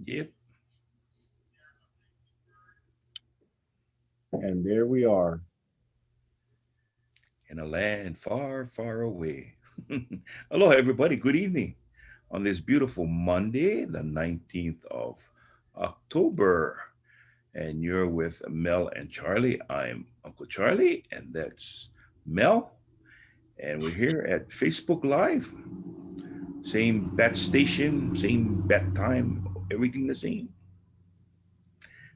Yep. And there we are. In a land far, far away. Hello, everybody. Good evening on this beautiful Monday, the 19th of October. And you're with Mel and Charlie. I'm Uncle Charlie, and that's Mel. And we're here at Facebook Live. Same bat station, same bat time, everything the same.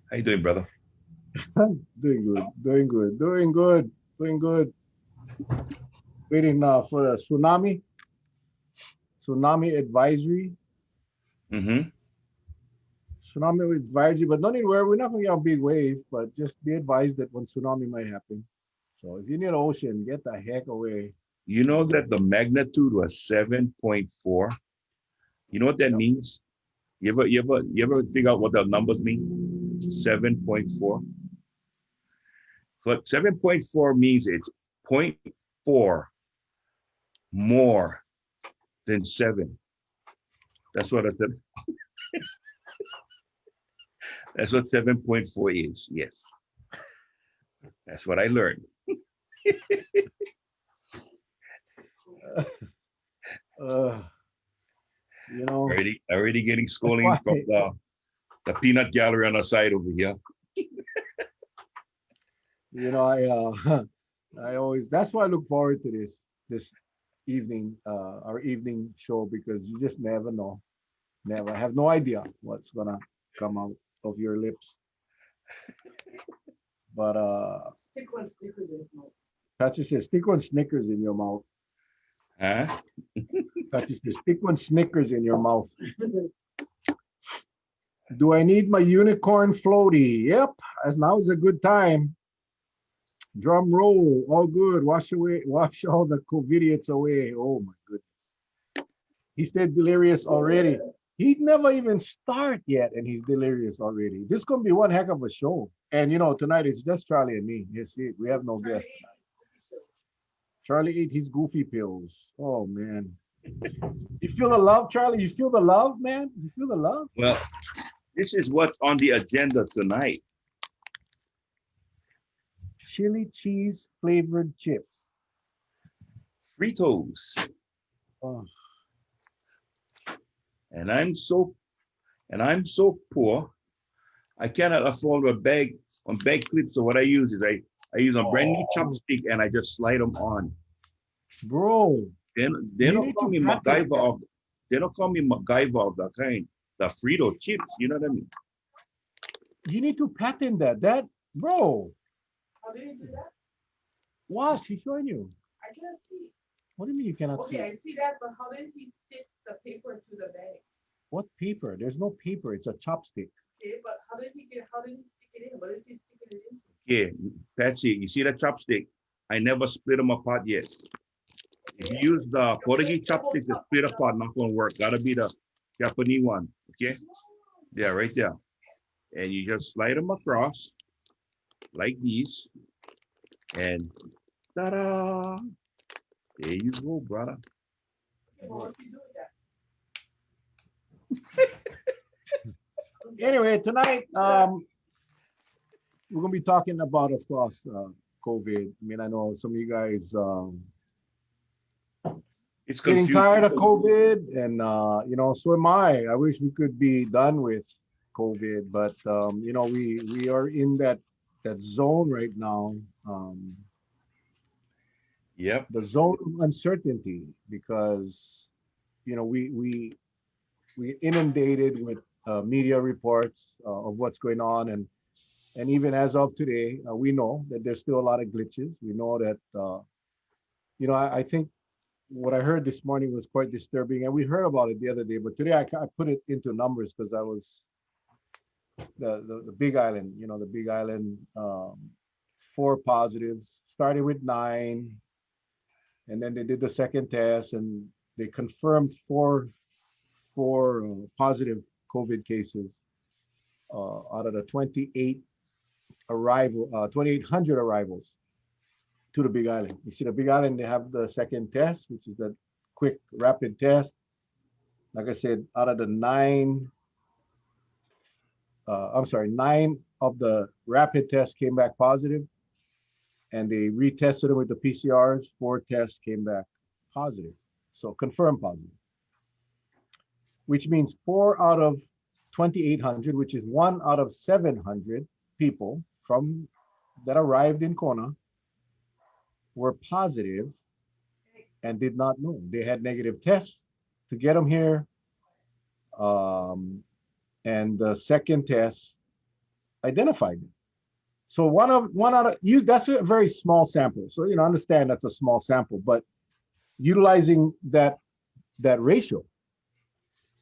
How you doing, brother? Doing good, doing good, doing good, doing good. Waiting for a tsunami advisory, Mm-hmm. tsunami advisory. But not anywhere. We're not going to get a big wave, but just be advised that when tsunami might happen. So if you're near the ocean, get the heck away. You know that the magnitude was 7.4. You know what that Yep. means? You ever figure out what the numbers mean? 7.4. So 7.4 means it's point 0.4 more than 7. That's what I said. That's what 7.4 is. Yes. That's what I learned. Uh, you know, Already getting that's why schooling from the peanut gallery on the side over here. you know I always that's why I look forward to this evening our evening show because you just never know. Never. I have no idea what's gonna come out of your lips. But Patsy says, stick one Snickers in your mouth. Huh? Patsy says, stick one Snickers in your mouth. Do I need my unicorn floaty? Yep, as now is a good time. Drum roll, all good. Wash away, wash all the COVIDiots away. Oh my goodness. He stayed delirious already. He'd never even start yet, and he's delirious already. This is gonna be one heck of a show. And tonight it's just Charlie and me. Yes, we have no guest tonight. Charlie ate his goofy pills. Oh man. You feel the love, Charlie? You feel the love, man? You feel the love? Well, this is what's on the agenda tonight. Chili cheese flavored chips. Fritos. Oh, And I'm so poor. I cannot afford a bag on bag clips. So what I use is I use a brand new oh, chopstick and I just slide them on. bro, They you don't need call to me patent MacGyver that. of they don't call me MacGyver of the kind. The Frito chips, you know what I mean? You need to patent that. Bro, what? He's showing you. What do you mean you cannot see? What paper? There's no paper. It's a chopstick. Yeah, Patsy, you see that chopstick? I never split them apart yet. If you use the Portuguese chopstick to split apart, not gonna work. Gotta be the Japanese one. Okay? Yeah, right there. And you just slide them across like these, and ta-da! There you go, brother. Anyway, tonight we're gonna be talking about, of course, COVID. I mean, I know some of you guys It's getting tired confusing. of COVID, and so am I. I wish we could be done with COVID, but we are in that zone right now, Yep. the zone of uncertainty, because we inundated with media reports of what's going on, and even as of today, we know that there's still a lot of glitches. We know that I think what I heard this morning was quite disturbing, and we heard about it the other day. But today I put it into numbers because I was the Big Island. The Big Island, four positives, started with nine, and then they did the second test, and they confirmed four positive COVID cases out of the 2,800 arrivals to the Big Island. You see, the Big Island, they have the second test, which is the quick rapid test. Like I said, out of the nine I'm sorry, 9 of the rapid tests came back positive, and they retested them with the PCRs. 4 tests came back positive, so confirmed positive, which means 4 out of 2,800, which is 1 out of 700 people from that arrived in Kona were positive and did not know. They had negative tests to get them here, um, and the second test identified them. So one out of you, that's a very small sample. So understand that's a small sample, but utilizing that ratio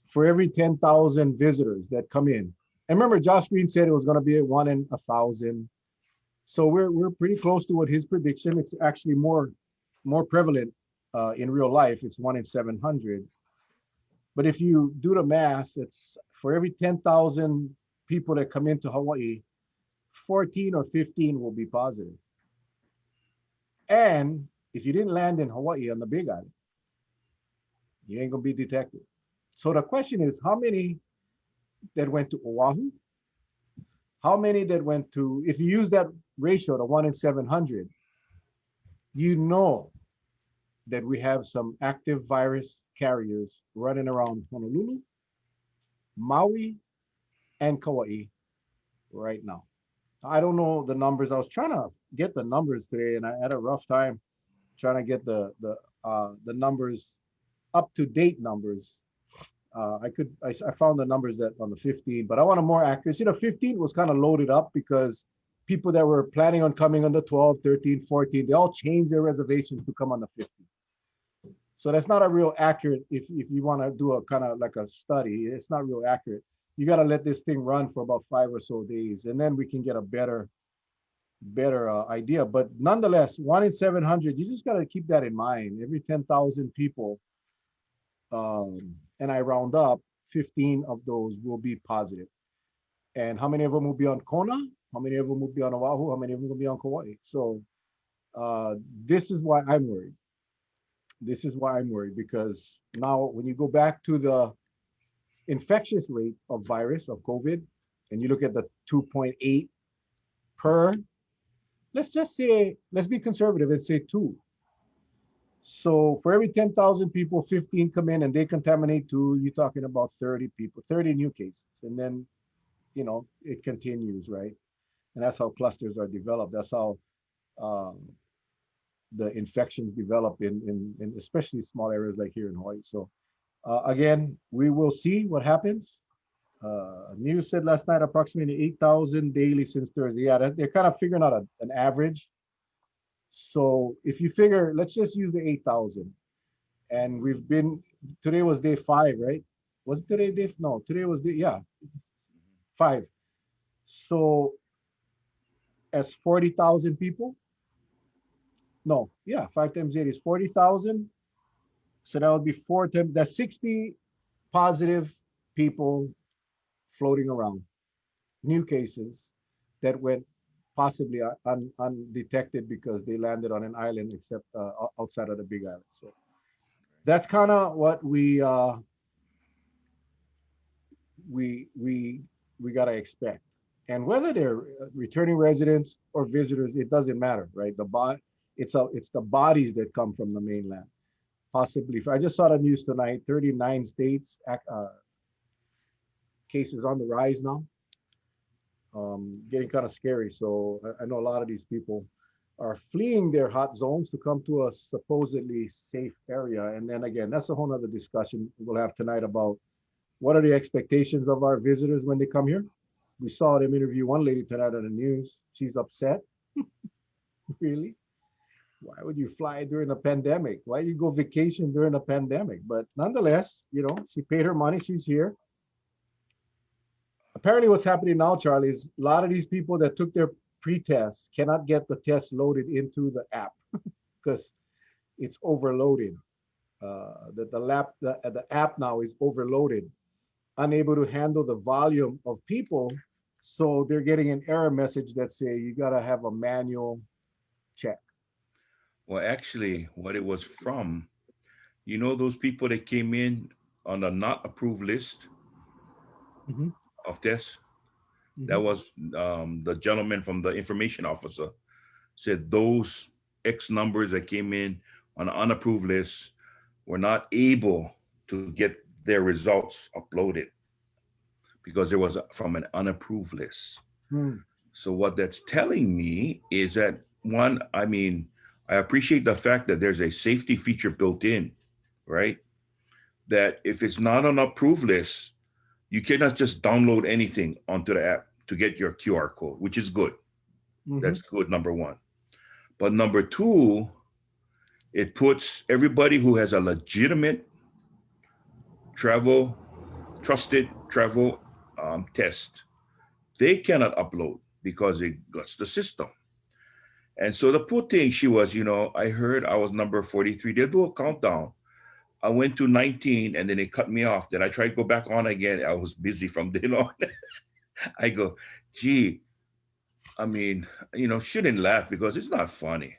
for every 10,000 visitors that come in. And remember, Josh Green said it was going to be a 1 in 1,000. So we're pretty close to what his prediction. It's actually more prevalent in real life. It's 1 in 700. But if you do the math, it's for every 10,000 people that come into Hawaii, 14 or 15 will be positive. And if you didn't land in Hawaii on the Big Island, you ain't gonna be detected. So the question is, how many that went to Oahu? How many that went to, if you use that ratio to 1 in 700, you know that we have some active virus carriers running around Honolulu, Maui, and Kauai right now. I don't know the numbers. I was trying to get the numbers today, and I had a rough time trying to get the numbers, up to date numbers. I found the numbers that on the 15, but I want a more accurate. 15 was kind of loaded up because people that were planning on coming on the 12, 13, 14, they all changed their reservations to come on the 15. So that's not a real accurate. If you want to do a kind of like a study, it's not real accurate. You got to let this thing run for about 5 or so days, and then we can get a better idea. But nonetheless, 1 in 700, you just got to keep that in mind. Every 10,000 people, and I round up, 15 of those will be positive. And how many of them will be on Kona? How many of them will be on Oahu? How many of them will be on Kauai? So this is why I'm worried. This is why I'm worried, because now when you go back to the infectious rate of virus of COVID, and you look at the 2.8 per, let's just say, let's be conservative and say 2. So for every 10,000 people, 15 come in and they contaminate 2, you're talking about 30 people, 30 new cases. And then, it continues, right? And that's how clusters are developed. That's how um, the infections develop in especially small areas like here in Hawaii. So again, we will see what happens. News said last night approximately 8,000 daily since Thursday. Yeah, they're kind of figuring out an average. So if you figure, let's just use the 8,000. And today was day 5, right? Was it today day? No, today was yeah, 5. So as 40,000 people, no, yeah, 5 times 8 is 40,000. So that would be 4 times, that's 60 positive people floating around, new cases that went possibly undetected because they landed on an island except outside of the Big Island. So that's kind of what we gotta expect. And whether they're returning residents or visitors, it doesn't matter, right? It's the bodies that come from the mainland. Possibly, I just saw the news tonight. 39 states cases on the rise now. Getting kind of scary. So I know a lot of these people are fleeing their hot zones to come to a supposedly safe area. And then again, that's a whole other discussion we'll have tonight about what are the expectations of our visitors when they come here. We saw them interview one lady tonight on the news. She's upset. Really? Why would you fly during a pandemic? Why you go vacation during a pandemic? But nonetheless, she paid her money. She's here. Apparently what's happening now, Charlie, is a lot of these people that took their pre-tests cannot get the test loaded into the app because it's overloaded. The app now is overloaded, unable to handle the volume of people. So they're getting an error message that say you got to have a manual check. Well, actually, what it was from, those people that came in on the not approved list Mhm. of tests, That Hmm. was the gentleman from the information officer said those X numbers that came in on an unapproved list were not able to get their results uploaded because it was from an unapproved list. Mm. So what that's telling me is that one, I mean, I appreciate the fact that there's a safety feature built in, right? That if it's not on approved list, you cannot just download anything onto the app to get your QR code, which is good. Hmm. That's good, number one. But number two, it puts everybody who has a legitimate travel, trusted travel test, they cannot upload because it guts the system. And so the poor thing, she was, I heard I was number 43. They do a countdown. I went to 19 and then they cut me off. Then I tried to go back on again. I was busy from then on. I go, gee, I mean, shouldn't laugh because it's not funny.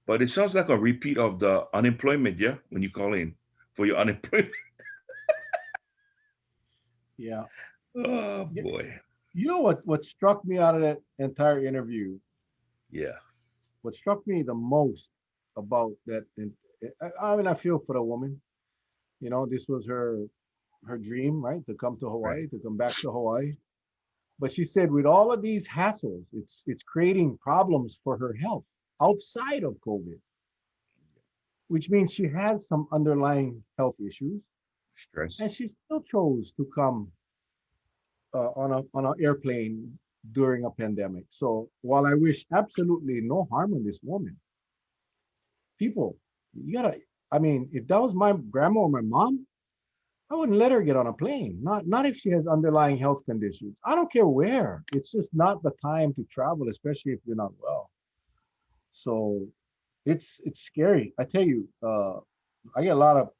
But it sounds like a repeat of the unemployment, yeah, when you call in for your unemployment. Yeah. Oh Y- boy. You know what struck me out of that entire interview? Yeah. What struck me the most about that, and I mean, I feel for the woman. This was her dream, right? To come to Right. Hawaii, to come back to Hawaii. But she said, with all of these hassles, it's creating problems for her health outside of COVID, which means she has some underlying health issues, and Stress. she still chose to come on an airplane during a pandemic. So while I wish absolutely no harm on this woman, people, you gotta. I mean, if that was my grandma or my mom, I wouldn't let her get on a plane. Not if she has underlying health conditions. I don't care where. It's just not the time to travel, especially if you're not well. So it's scary. I tell you, I get a lot of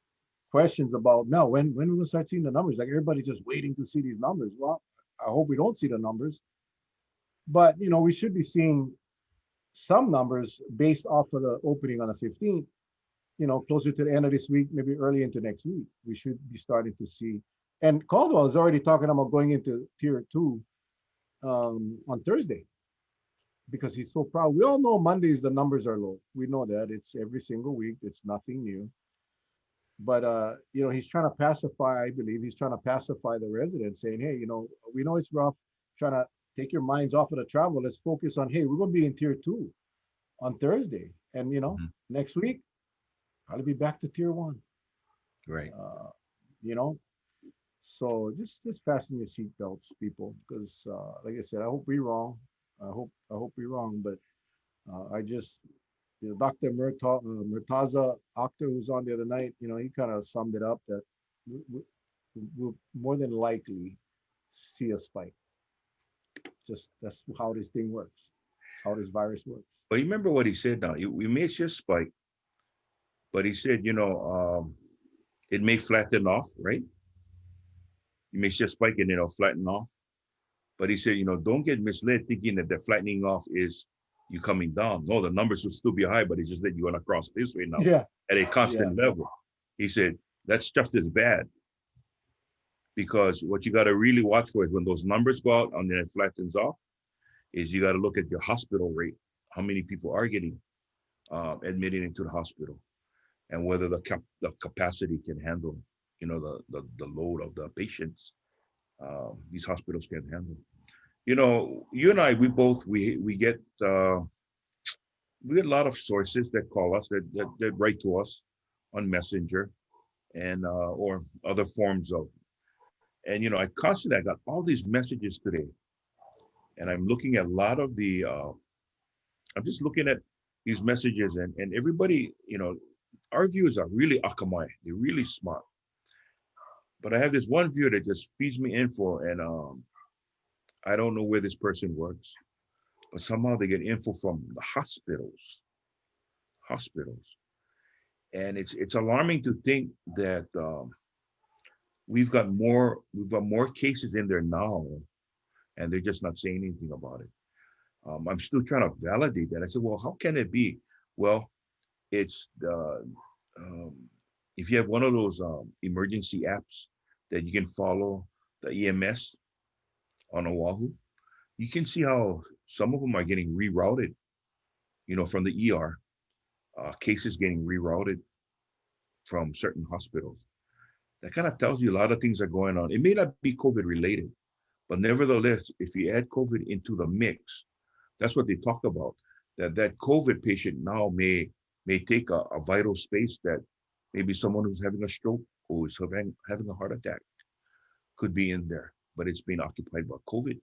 questions about now when we gonna start seeing the numbers. Like everybody's just waiting to see these numbers. Well, I hope we don't see the numbers, but we should be seeing some numbers based off of the opening on the 15th. Closer to the end of this week, maybe early into next week, we should be starting to see. And Caldwell is already talking about going into tier two on Thursday because he's so proud. We all know Mondays the numbers are low. We know that it's every single week. It's nothing new. But he's trying to pacify. I believe he's trying to pacify the residents, saying, "Hey, we know it's rough. Trying to take your minds off of the travel. Let's focus on. Hey, we're going to be in tier two on Thursday, and Mhm. next week probably be back to tier one. Right. Uh, you know, so just fasten your seatbelts, people, because like I said, I hope we're wrong. I hope we're wrong, but I just Dr. Murtaza Akhtar, who was on the other night, he kind of summed it up that we'll more than likely see a spike. Just that's how this thing works. It's how this virus works. But you remember what he said now? We may see a spike, but he said, it may flatten off, right? You may see a spike and it'll flatten off. But he said, don't get misled thinking that the flattening off is you coming down. No, the numbers will still be high, but it's just that you're going to cross this way now Yeah, at a yeah, constant level. He said, that's just as bad because what you got to really watch for is when those numbers go out and then it flattens off, is you got to look at your hospital rate, how many people are getting admitted into the hospital, and whether the capacity can handle, the load of the patients these hospitals can handle. You and I, we get a lot of sources that call us that write to us on Messenger and or other forms of, and I constantly I got all these messages today, and I'm looking at a lot of the I'm just looking at these messages, and everybody, our viewers are really akamai, they're really smart, but I have this one viewer that just feeds me info, and I don't know where this person works, but somehow they get info from the hospitals, and it's alarming to think that we've got more cases in there now, and they're just not saying anything about it. I'm still trying to validate that. I said, well, how can it be? Well, it's the um, if you have one of those emergency apps that you can follow the EMS on Oahu, you can see how some of them are getting rerouted, from the ER, cases getting rerouted from certain hospitals. That kind of tells you a lot of things are going on. It may not be COVID related, but nevertheless, if you add COVID into the mix, that's what they talk about. That COVID patient now may take a vital space that maybe someone who's having a stroke or who's having a heart attack could be in there, but it's being occupied by a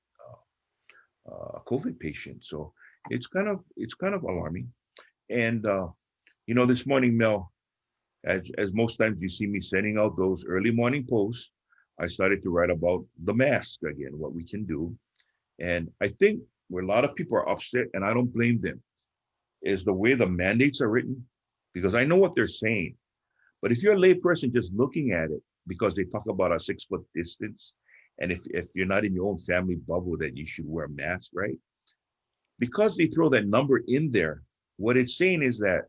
COVID patient. So it's kind of alarming. And this morning, Mel, as most times you see me sending out those early morning posts, I started to write about the mask again, what we can do. And I think where a lot of people are upset, and I don't blame them, is the way the mandates are written, because I know what they're saying. But if you're a layperson just looking at it, because they talk about a 6 foot distance, and if you're not in your own family bubble, then you should wear a mask, right? Because they throw that number in there, what it's saying is that,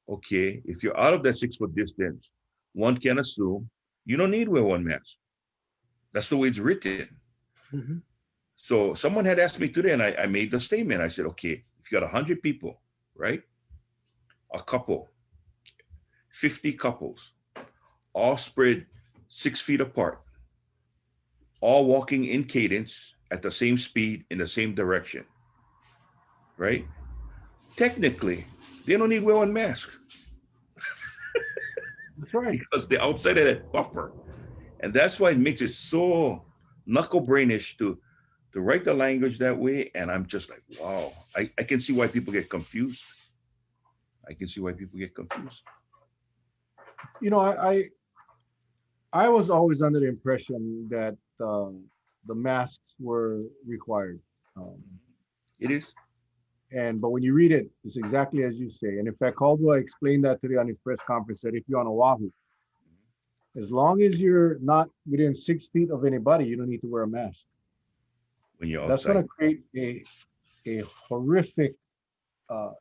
okay, if you're out of that 6 foot distance, one can assume you don't need to wear one mask. That's the way it's written. Mhm. So someone had asked me today, and I made the statement. I said, okay, if you got 100 people, right? A couple, 50 couples, all spread 6 feet apart, all walking in cadence at the same speed in the same direction, right? Technically, they don't need to wear one mask That's right. because they're outside of that buffer. And that's why it makes it so knuckle brainish to write the language that way. And I'm just like, wow, I can see why people get confused. I can see why people get confused. You know, I was always under the impression that the masks were required. Um, It is. but when you read it, it's exactly as you say. And in fact, Caldwell explained that today on his press conference that if you're on Oahu, as long as you're not within 6 feet of anybody, you don't need to wear a mask. When you're That's going outside. to create a horrific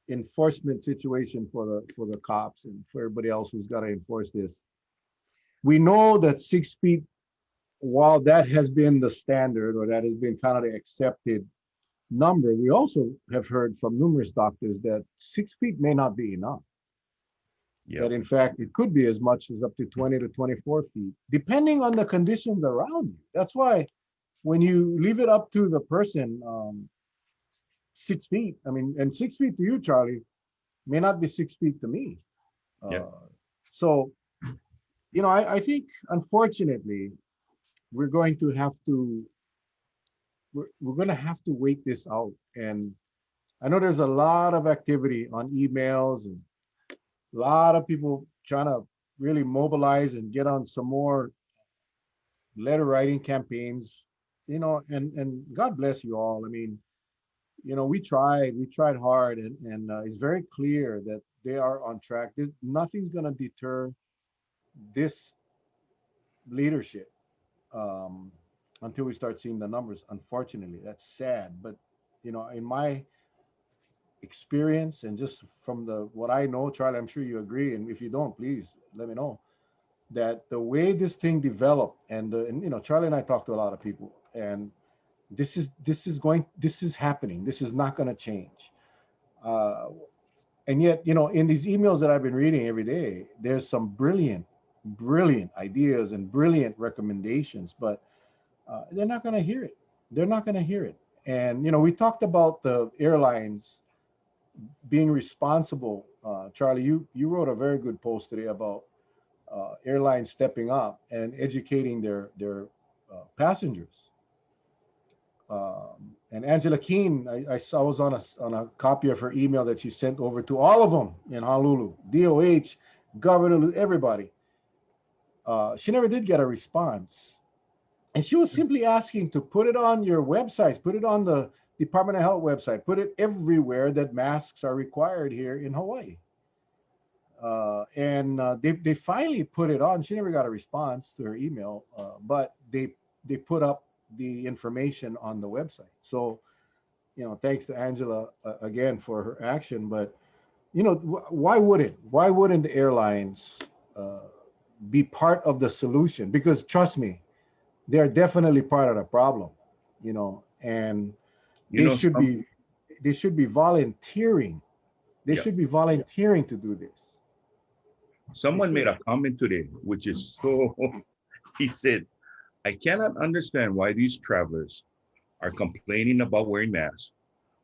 enforcement situation for the cops and for everybody else who's got to enforce this. We know that 6 feet, while that has been the standard or that has been kind of the accepted number, we also have heard from numerous doctors that 6 feet may not be enough. Yeah. That in fact it could be as much as up to 20 to 24 feet, depending on the conditions around you. That's why when you leave it up to the person, 6 feet, I mean, and 6 feet to you, Charlie, may not be 6 feet to me. Yeah. Uh, so, I think unfortunately, we're going to have to we're going to have to wait this out. And I know there's a lot of activity on emails and a lot of people trying to really mobilize and get on some more letter writing campaigns, and God bless you all. I mean, we tried hard, and it's very clear that they are on track. Nothing's going to deter this leadership um, until we start seeing the numbers. Unfortunately, that's sad, but in my experience and just from the what I know, Charlie, I'm sure you agree, and if you don't, please let me know that the way this thing developed, and Charlie and I talked to a lot of people, and this is happening. This is not going to change. Uh, and yet, in these emails that I've been reading every day, there's some brilliant ideas and brilliant recommendations, but they're not going to hear it. They're not going to hear it. And we talked about the airlines being responsible. Charlie, you wrote a very good post today about airlines stepping up and educating their passengers. And Angela Keene, I saw was on a copy of her email that she sent over to all of them in Honolulu, DOH, governor, everybody. She never did get a response, and she was simply asking to put it on your websites, put it on the Department of Health website, put it everywhere that masks are required here in Hawaii. And they finally put it on. She never got a response to her email, but they put up the information on the website. So, thanks to Angela again for her action. But why wouldn't the airlines uh, be part of the solution? Because trust me, they're definitely part of the problem. And You They know, should some, be they should be volunteering. They yeah. should be volunteering to do this. They Someone made should. a comment today, which is so, he said, I cannot understand why these travelers are complaining about wearing masks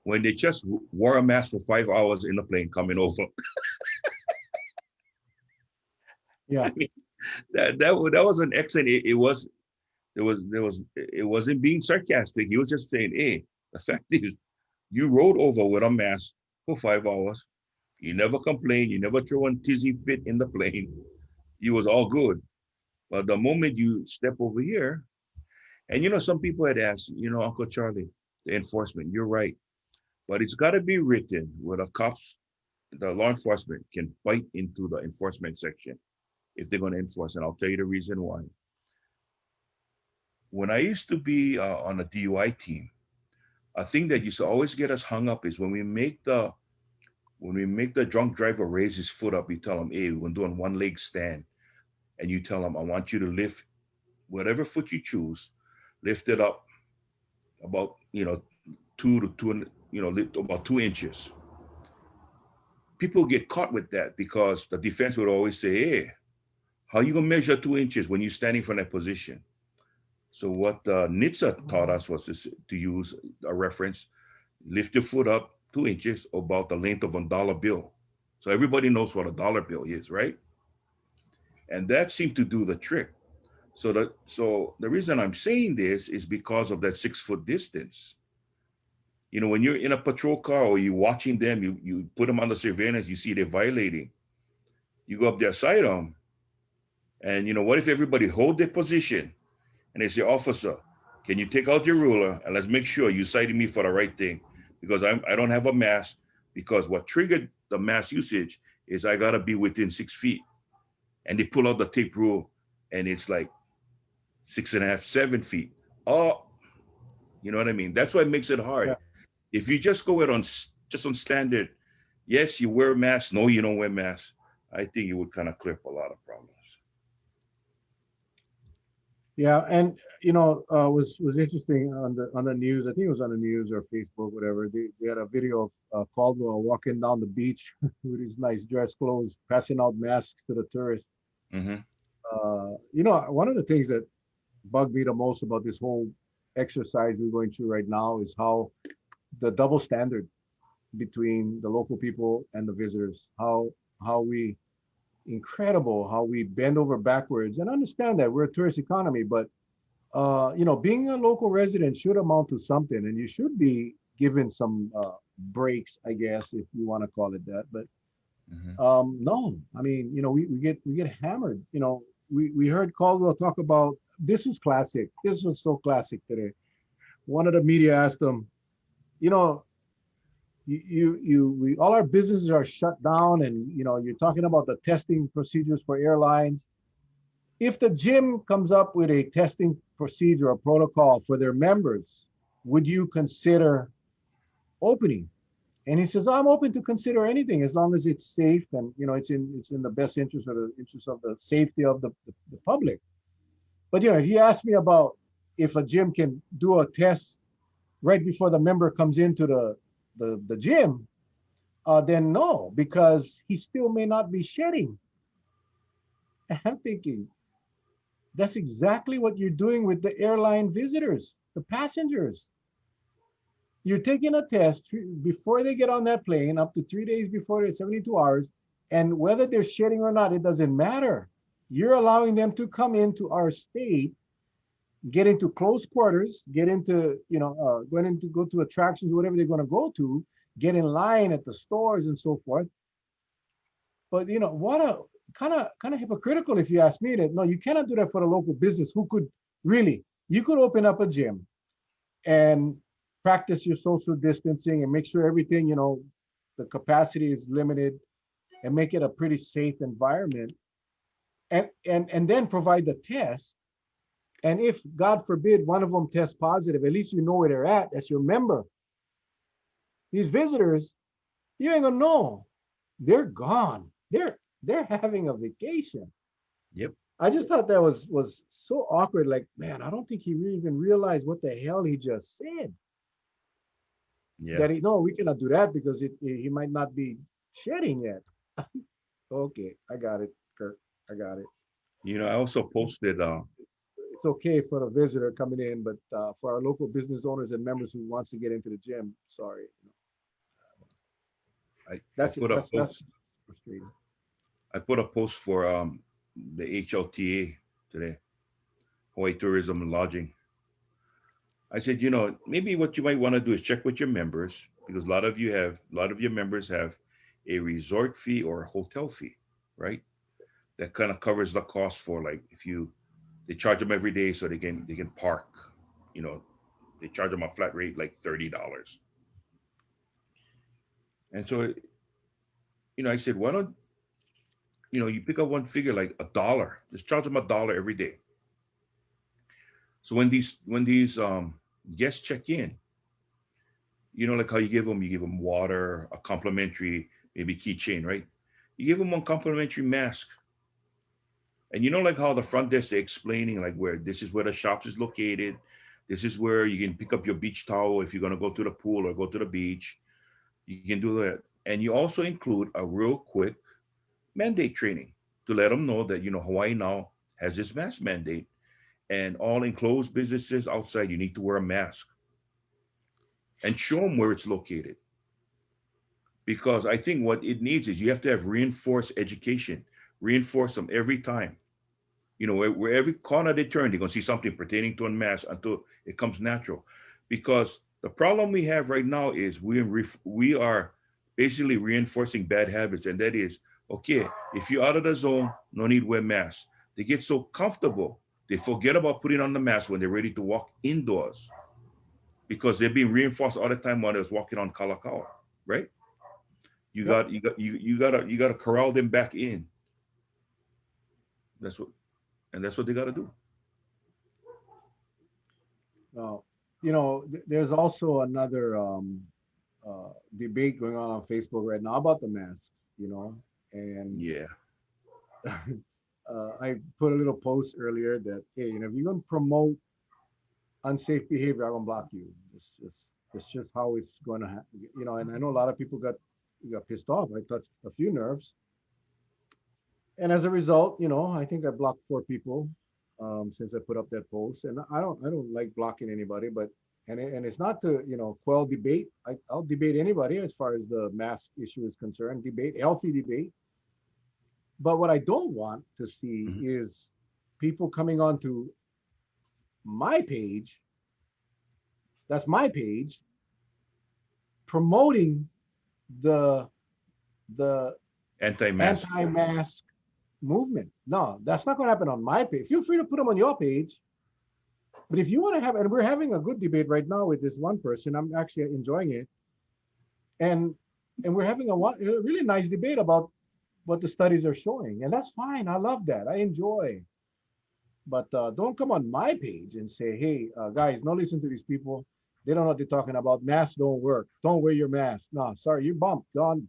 when they just wore a mask for 5 hours in the plane coming over. Yeah. I mean, that was an excellent. It was it wasn't being sarcastic. He was just saying, hey, the fact is, you rode over with a mask for 5 hours. You never complained. You never threw a tizzy fit in the plane. You was all good. But the moment you step over here, and some people had asked, Uncle Charlie, the enforcement, you're right. But it's got to be written where the cops, the law enforcement can bite into the enforcement section if they're going to enforce. And I'll tell you the reason why. When I used to be on a DUI team, a thing that used to always get us hung up is when we make the drunk driver raise his foot up, we tell him, hey, we're doing one leg stand. And you tell him, I want you to lift whatever foot you choose, lift it up about, 2 to 2, about 2 inches. People get caught with that because the defense would always say, hey, how you gonna measure 2 inches when you're standing from that position? So what NHTSA taught us was to use a reference, lift your foot up 2 inches, about the length of a dollar bill. So everybody knows what a dollar bill is, right? And that seemed to do the trick. So the reason I'm saying this is because of that 6 foot distance. When you're in a patrol car or you're watching them, you put them under surveillance, you see they're violating. You go up there, side them, and what if everybody hold their position and they say, officer, can you take out your ruler and let's make sure you cited me for the right thing? Because I don't have a mask, because what triggered the mask usage is I gotta be within 6 feet. And they pull out the tape rule and it's like 6.5, 7 feet. Oh, you know what I mean? That's why it makes it hard. Yeah. If you just go it on just on standard, yes, you wear masks, no, you don't wear masks, I think you would kind of clear up a lot of problems. Yeah, and was interesting on the news. I think it was on the news or Facebook, whatever. They had a video of Caldwell walking down the beach with his nice dress clothes, passing out masks to the tourists. Hmm. One of the things that bugged me the most about this whole exercise we're going through right now is how the double standard between the local people and the visitors. How we incredible how we bend over backwards, and understand that we're a tourist economy, but being a local resident should amount to something, and you should be given some breaks, I guess, if you want to call it that. But Hmm. no, I mean, we get hammered. We heard Caldwell talk about this was classic. This was so classic today. One of the media asked him, you know, we all our businesses are shut down, and you're talking about the testing procedures for airlines. If the gym comes up with a testing procedure or protocol for their members, would you consider opening? And he says, I'm open to consider anything as long as it's safe, and it's in the best interest of the safety of the public. But if you ask me about if a gym can do a test right before the member comes into the gym, then no, because he still may not be shedding. And I'm thinking, that's exactly what you're doing with the airline visitors, the passengers. You're taking a test before they get on that plane, up to 3 days before, 72 hours, and whether they're shedding or not, it doesn't matter. You're allowing them to come into our state, get into close quarters, get into, going into go to attractions, whatever they're going to go to, get in line at the stores and so forth. But what a kind of hypocritical, if you ask me, that no, you cannot do that for a local business who could really, you could open up a gym and practice your social distancing and make sure everything, the capacity is limited, and make it a pretty safe environment, and then provide the test. And if God forbid one of them tests positive, at least you know where they're at as your member. These visitors, you ain't gonna know. They're gone. They're having a vacation. Yep. I just thought that was so awkward. Like, man, I don't think he really even realized what the hell he just said. Yeah. that he no, we cannot do that because he might not be shedding yet. Okay, I got it, Kurt. I got it. I also posted. It's okay for the visitor coming in, but for our local business owners and members who wants to get into the gym, sorry, I that's it. put a That's post. frustrating. I put a post for the HLTA today, Hawaii Tourism and Lodging. I said, maybe what you might want to do is check with your members because a lot of your members have a resort fee or a hotel fee, right? That kind of covers the cost for like if you they charge them every day so they can park, you know, they charge them a flat rate like $30. And so, I said, why don't you pick up one figure like $1, just charge them $1 every day. So when these guests check in, like how you give them water, a complimentary maybe keychain, right? You give them one complimentary mask, and like how the front desk they're explaining like where this is where the shops is located, this is where you can pick up your beach towel if you're gonna go to the pool or go to the beach. You can do that, and you also include a real quick mandate training to let them know that Hawaii now has this mask mandate, and all enclosed businesses outside you need to wear a mask, and show them where it's located. Because I think what it needs is you have to have reinforced education, reinforce them every time. Where every corner they turn, they're gonna see something pertaining to unmask until it comes natural. Because the problem we have right now is we are basically reinforcing bad habits, and that is okay. If you're out of the zone, no need wear masks. They get so comfortable, they forget about putting on the mask when they're ready to walk indoors because they're being reinforced all the time while they're walking on Kalakaua, right? You Yep. got you gotta corral them back in. That's what and that's what they gotta do. Now, there's also another debate going on Facebook right now about the masks. And Yeah. I put a little post earlier that hey, if you're gonna promote unsafe behavior, I'm gonna block you. It's just how it's going to happen. And I know a lot of people got pissed off. I touched a few nerves, and as a result, I think I blocked 4 people since I put up that post. And I don't like blocking anybody, but and it's not to quell debate. I'll debate anybody as far as the mask issue is concerned. Debate, healthy debate. But what I don't want to see Mhm. is people coming onto my page. That's my page promoting the the Anti-mask. anti-mask movement. No, that's not going to happen on my page. Feel free to put them on your page. But if you want to have, and we're having a good debate right now with this one person, I'm actually enjoying it, and we're having a really nice debate about what the studies are showing, and that's fine. I love that. I enjoy. But don't come on my page and say, "Hey, guys, no listen to these people. They don't know what they're talking about. Masks don't work. Don't wear your mask." No, sorry, you bumped. Gone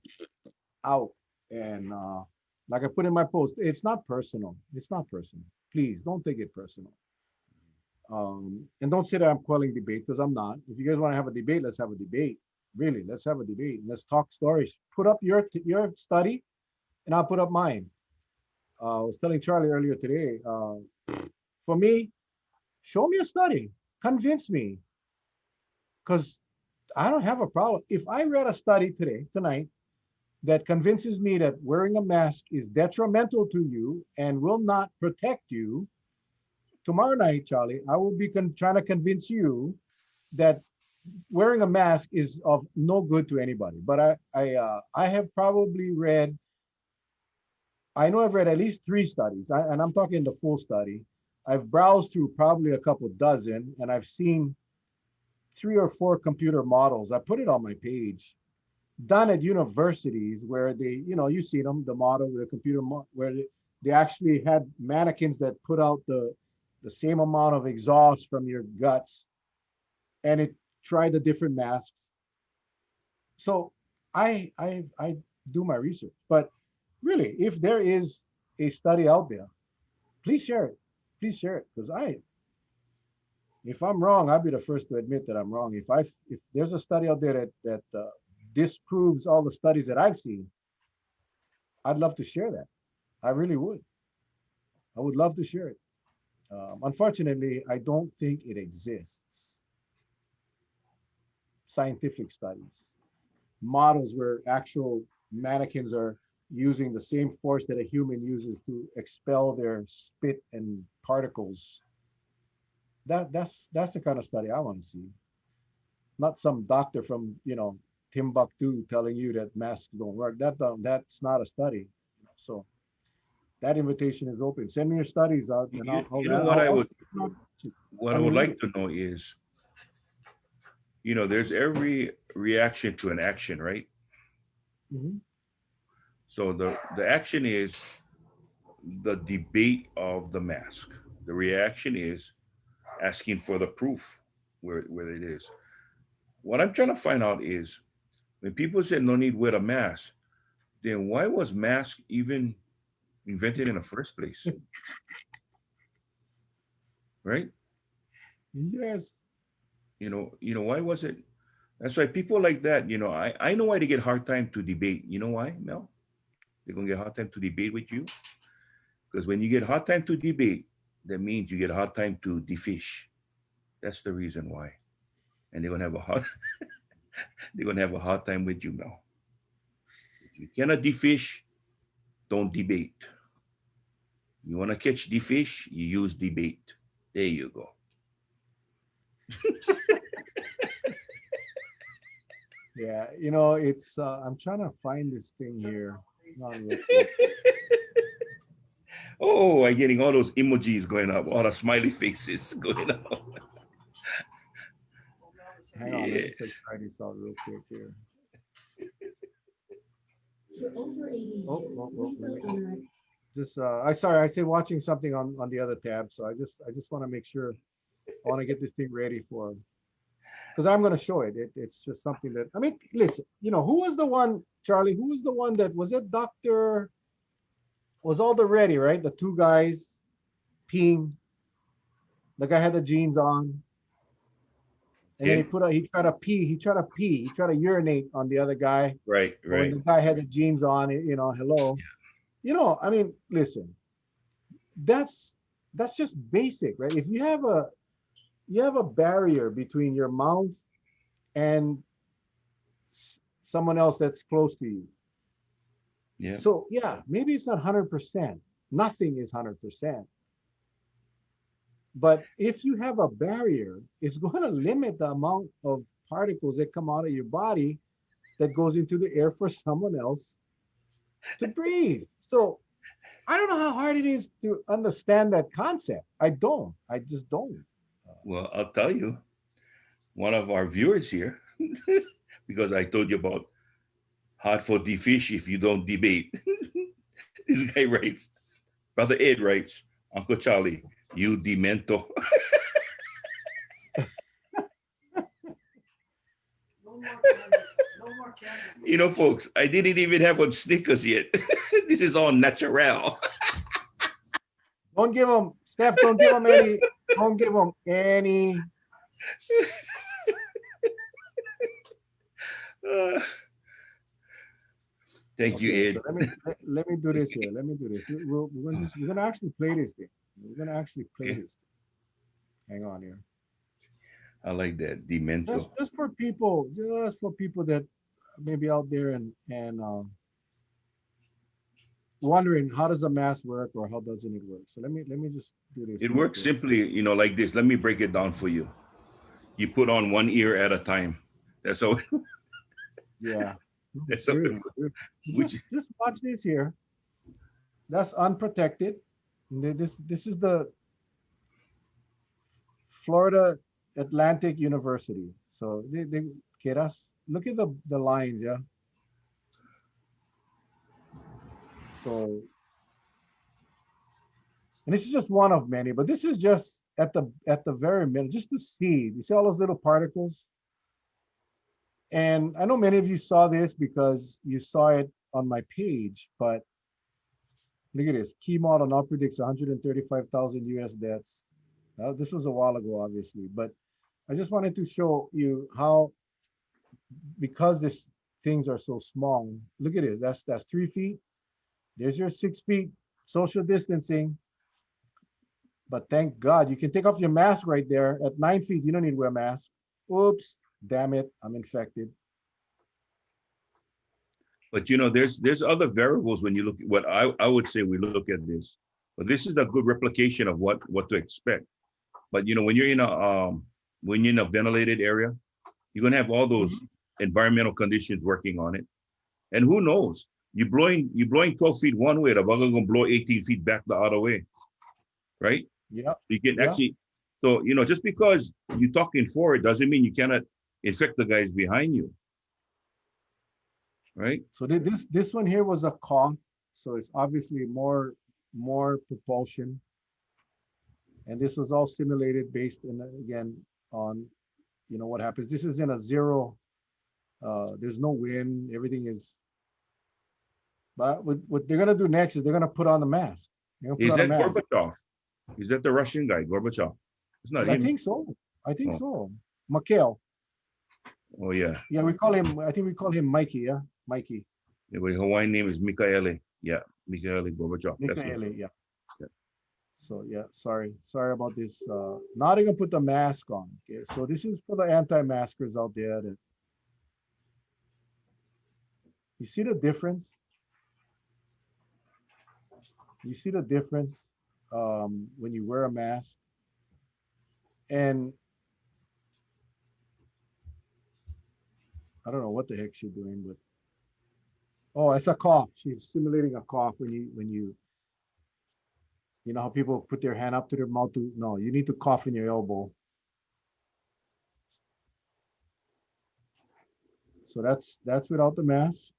out. And like I put in my post, it's not personal. It's not personal. Please don't take it personal. And don't say that I'm quelling debate because I'm not. If you guys want to have a debate, let's have a debate. Really, let's have a debate. Let's talk stories. Put up your study, and I'll put up mine. I was telling Charlie earlier today. For me, show me a study. Convince me, because I don't have a problem. If I read a study tonight, that convinces me that wearing a mask is detrimental to you and will not protect you, tomorrow night, Charlie, I will be trying to convince you that wearing a mask is of no good to anybody. But I have probably read, I know I've read at least 3 studies, and I'm talking the full study. I've browsed through probably a couple dozen, and I've seen 3 or 4 computer models. I put it on my page done at universities where you see them, the model, the computer, where they actually had mannequins that put out the same amount of exhaust from your guts, and it tried the different masks. So I do my research, but really, if there is a study out there, please share it. Please share it because If I'm wrong, I'll be the first to admit that I'm wrong. If there's a study out there that disproves all the studies that I've seen, I'd love to share that. I really would. I would love to share it. Unfortunately, I don't think it exists. Scientific studies, models where actual mannequins are using the same force that a human uses to expel their spit and particles. That's the kind of study I want to see. Not some doctor from Timbuktu telling you that masks don't work. That's not a study. So that invitation is open. Send me your studies out, and You know what I'll what I let me would read like it. to know is, there's every reaction to an action, right? Mhm. So the action is the debate of the mask. The reaction is asking for the proof where it is. What I'm trying to find out is when people said no need wear a mask, then why was mask even invented in the first place? Right? Yes. Why was it? That's why people like that, I know why they get hard time to debate. You know why, Mel? They're gonna get hard time to debate with you. Because when you get hard time to debate, that means you get a hard time to defish. That's the reason why. And they're gonna have a hard time with you, Mel. If you cannot defish, don't debate. You wanna catch the fish, you use debate. There you go. Yeah. It's I'm trying to find this thing here. Hang on real quick. Oh, I'm getting all those emojis going up, all the smiley faces going up. Hang on. Let me Yeah. just try this out real quick here. Let me just I sorry, I say watching something on the other tab, so I just want to make sure I want to get this thing ready for because I'm going to show it. It's just something that I mean, listen, who was the one, Charlie? Who was the one that was it? Doctor was all the ready, right? The two guys peeing. The guy had the jeans on, and then Okay. he tried to pee. He tried to urinate on the other guy. Right, But when right. the guy had the jeans on, hello. I mean, listen, that's that's just basic, right? If you have a barrier between your mouth and someone else that's close to you. Yeah. So yeah, maybe it's not 100%. Nothing is 100%. But if you have a barrier, it's going to limit the amount of particles that come out of your body that goes into the air for someone else to breathe. So I don't know how hard it is to understand that concept. I don't. I just don't. Well, I'll tell you, one of our viewers here, because I told you about hard for the fish if you don't debate. This guy writes, Brother Ed writes, Uncle Charlie, you demento. Folks, I didn't even have on Snickers yet. This is all natural. Don't give them, Steph. Don't give them any. Don't give them any. Uh, Thank you, Okay, so Ed. let me do this here. Let me do this. We're gonna actually play this thing. We're gonna actually play Okay. this thing. Hang on here. I like that. Just Demento. just for people that maybe out there and wondering how does a mask work or how doesn't it work. So let me just do this It real works quick. simply, like this. Let me break it down for you. You put on one ear at a time. That's how. Yeah. That's how. Serious. Which Just watch this here. That's unprotected. This is the Florida Atlantic University. So they okay, look at the lines, yeah. So and this is just one of many, but this is just at the very middle, just to see. You see all those little particles? And I know many of you saw this because you saw it on my page, but look at this. Key model now predicts 135,000 US deaths. Now, this was a while ago, obviously, but I just wanted to show you how, because these things are so small. Look at this. That's 3 feet. There's your 6 feet social distancing. But thank God you can take off your mask right there at 9 feet. You don't need to wear a mask. Oops, damn it, I'm infected. But there's other variables when you look at what I would say we look at this. But this is a good replication of what to expect. But when you're in a ventilated area, you're gonna have all those Mhm. environmental conditions working on it. And who knows? You blowing 12 feet one way, the bug gonna blow 18 feet back the other way, right? Yeah, You can yeah. actually, so just because you're talking forward doesn't mean you cannot infect the guys behind you, right? So this one here was a cough. So it's obviously more propulsion. And this was all simulated based in, again, on what happens. This is in a zero. There's no wind. Everything is. But what they're gonna do next is they're gonna put on the mask. They're gonna put Is on a that mask. Gorbachev? Is that the Russian guy, Gorbachev? It's not I him. think so. I think Oh, so. Mikhail. oh yeah. Yeah, we call him. I think we call him Mikey. Yeah, Mikey. The Hawaiian name is Mikhaele. Yeah, Mikhaele Gorbachev. That's him. Mikhail. Yeah. Yeah. So yeah, sorry about this. Not even put the mask on. Okay, so this is for the anti-maskers out there. That you see the difference. You see the difference when you wear a mask. And I don't know what the heck she's doing, but oh, it's a cough. She's simulating a cough when you know how people put their hand up to their mouth to no, you need to cough in your elbow. So that's without the mask.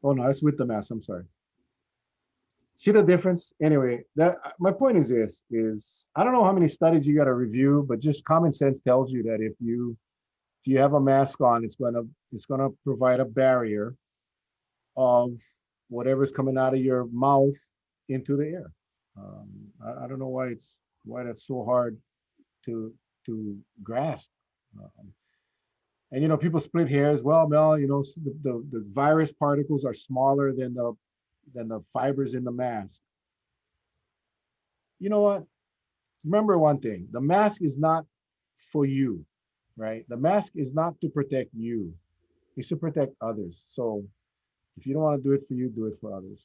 Oh no, that's with the mask. I'm sorry. See the difference? Anyway, that my point is this is I don't know how many studies you got to review, but just common sense tells you that if you have a mask on, it's gonna provide a barrier of whatever's coming out of your mouth into the air. I don't know why that's so hard to grasp. Um, and people split hairs. Well, Mel, the virus particles are smaller than the fibers in the mask. You know what? Remember one thing: the mask is not for you, right? The mask is not to protect you; it's to protect others. So if you don't want to do it for you, do it for others.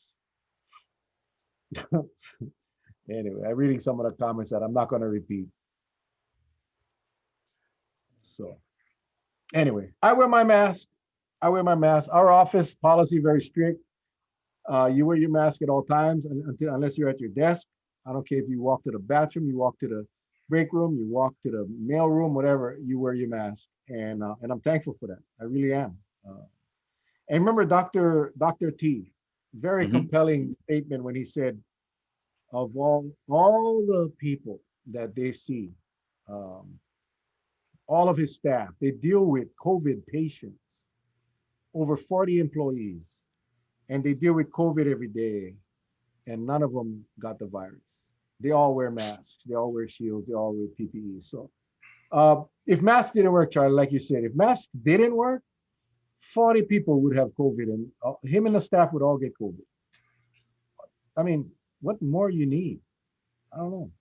Anyway, I'm reading some of the comments that I'm not going to repeat. So anyway, I wear my mask. I wear my mask. Our office policy very strict. You wear your mask at all times unless you're at your desk. I don't care if you walk to the bathroom, you walk to the break room, you walk to the mail room, whatever. You wear your mask, and I'm thankful for that. I really am. And remember, Doctor T, very Hmm. compelling statement when he said, of all the people that they see, um, all of his staff, they deal with COVID patients, over 40 employees, and they deal with COVID every day, and none of them got the virus. They all wear masks, they all wear shields, they all wear PPE. So, if masks didn't work, Charlie, like you said, if masks didn't work, 40 people would have COVID, and him and the staff would all get COVID. I mean, what more you need? I don't know.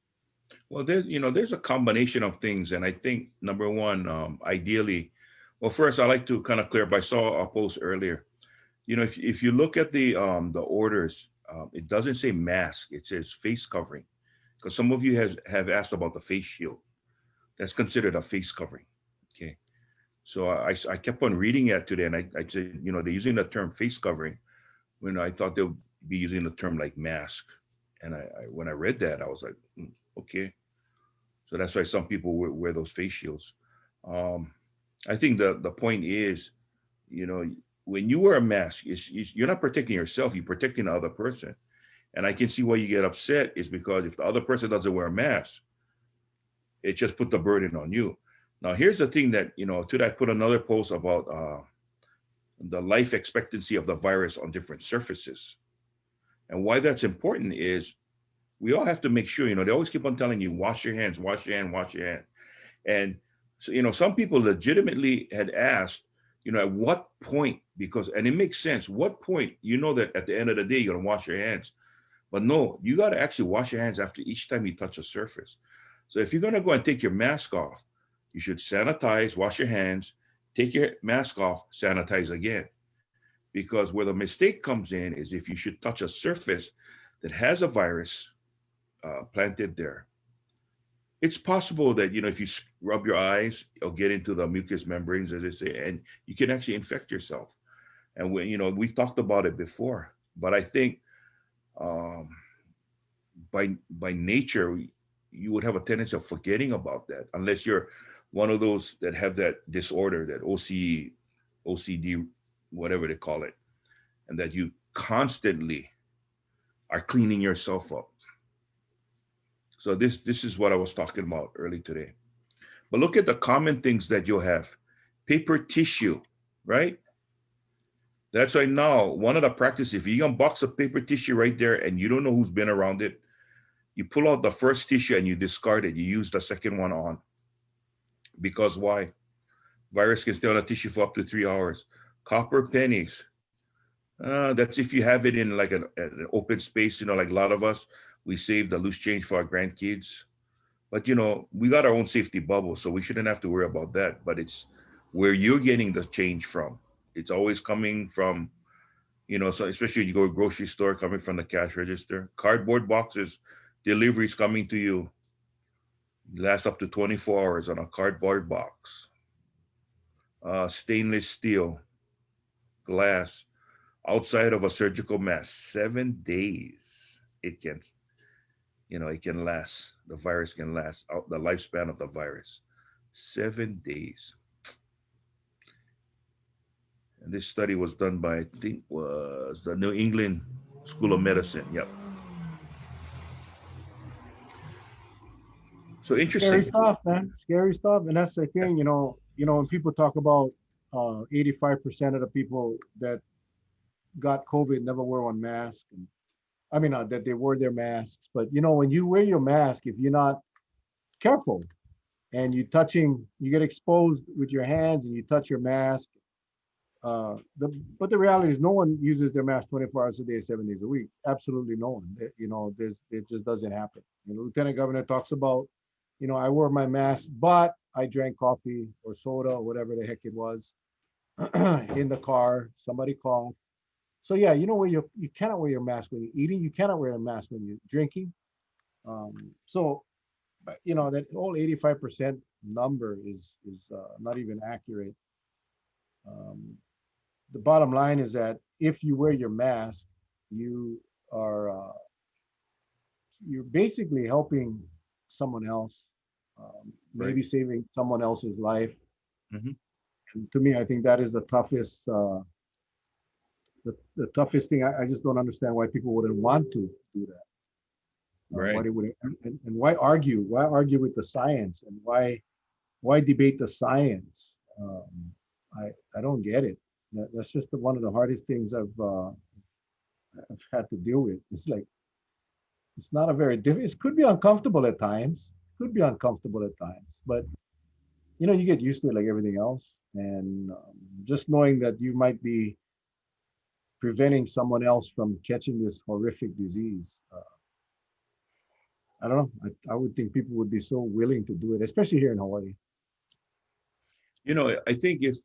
Well, there's a combination of things, and I think number one, ideally, well, first I like to kind of clear up. I saw a post earlier. If you look at the orders, it doesn't say mask; it says face covering. Because some of you have asked about the face shield. That's considered a face covering. Okay, so I kept on reading it today, and I said, they're using the term face covering when I thought they would be using the term like mask. And when I read that, I was like, okay. So that's why some people wear those face shields. Um, I think the point is, you know, when you wear a mask, you're not protecting yourself, you're protecting the other person. And I can see why you get upset is because if the other person doesn't wear a mask, it just put the burden on you. Now, here's the thing that, today I put another post about the life expectancy of the virus on different surfaces. And why that's important is we all have to make sure, they always keep on telling you, wash your hands, wash your hand, wash your hand. And so, some people legitimately had asked, at what point, because, and it makes sense, what point, that at the end of the day, you're going to wash your hands. But no, you got to actually wash your hands after each time you touch a surface. So if you're going to go and take your mask off, you should sanitize, wash your hands, take your mask off, sanitize again. Because where the mistake comes in is if you should touch a surface that has a virus planted there. It's possible that, if you rub your eyes, it'll get into the mucous membranes, as they say, and you can actually infect yourself. And we've talked about it before, but I think um, by nature, you would have a tendency of forgetting about that, unless you're one of those that have that disorder, that OCD, whatever they call it, and that you constantly are cleaning yourself up. So this is what I was talking about early today. But look at the common things that you'll have. Paper tissue, right? That's right now. One of the practices, if you got a box of paper tissue right there and you don't know who's been around it, you pull out the first tissue and you discard it. You use the second one on. Because why? Virus can stay on a tissue for up to 3 hours. Copper pennies. That's if you have it in like an open space, like a lot of us, we save the loose change for our grandkids. But we got our own safety bubble, so we shouldn't have to worry about that. But it's where you're getting the change from. It's always coming from, so especially when you go to a grocery store, coming from the cash register. Cardboard boxes, deliveries coming to you. Last up to 24 hours on a cardboard box. Stainless steel, glass, outside of a surgical mask, 7 days. It can last. The virus can last out the lifespan of the virus, 7 days. And this study was done by, I think, was the New England School of Medicine. Yep. So Scary interesting. stuff, man. Scary stuff. And that's the Yeah. thing, when people talk about 85% of the people that got COVID never wear one mask. And I mean, that they wore their masks. But when you wear your mask, if you're not careful and you get exposed with your hands and you touch your mask. But the reality is, no one uses their mask 24 hours a day, 7 days a week. Absolutely no one. It just doesn't happen. Lieutenant Governor talks about, I wore my mask, but I drank coffee or soda or whatever the heck it was in the car. Somebody called. So yeah, where you cannot wear your mask when you're eating. You cannot wear a mask when you're drinking. So that whole 85% number is not even accurate. Um, the bottom line is that if you wear your mask, you are you're basically helping someone else, Right. maybe saving someone else's life. Hmm. And to me, I think that is the toughest thing. I just don't understand why people wouldn't want to do that. Why Right. they wouldn't, and why argue? Why argue with the science? And why debate the science? I don't get it. That's just one of the hardest things I've had to deal with. It's like it's not a very difficult. It could be uncomfortable at times. Could be uncomfortable at times, but you get used to it like everything else. And just knowing that you might be preventing someone else from catching this horrific disease. I don't know. I would think people would be so willing to do it, especially here in Hawaii. I think if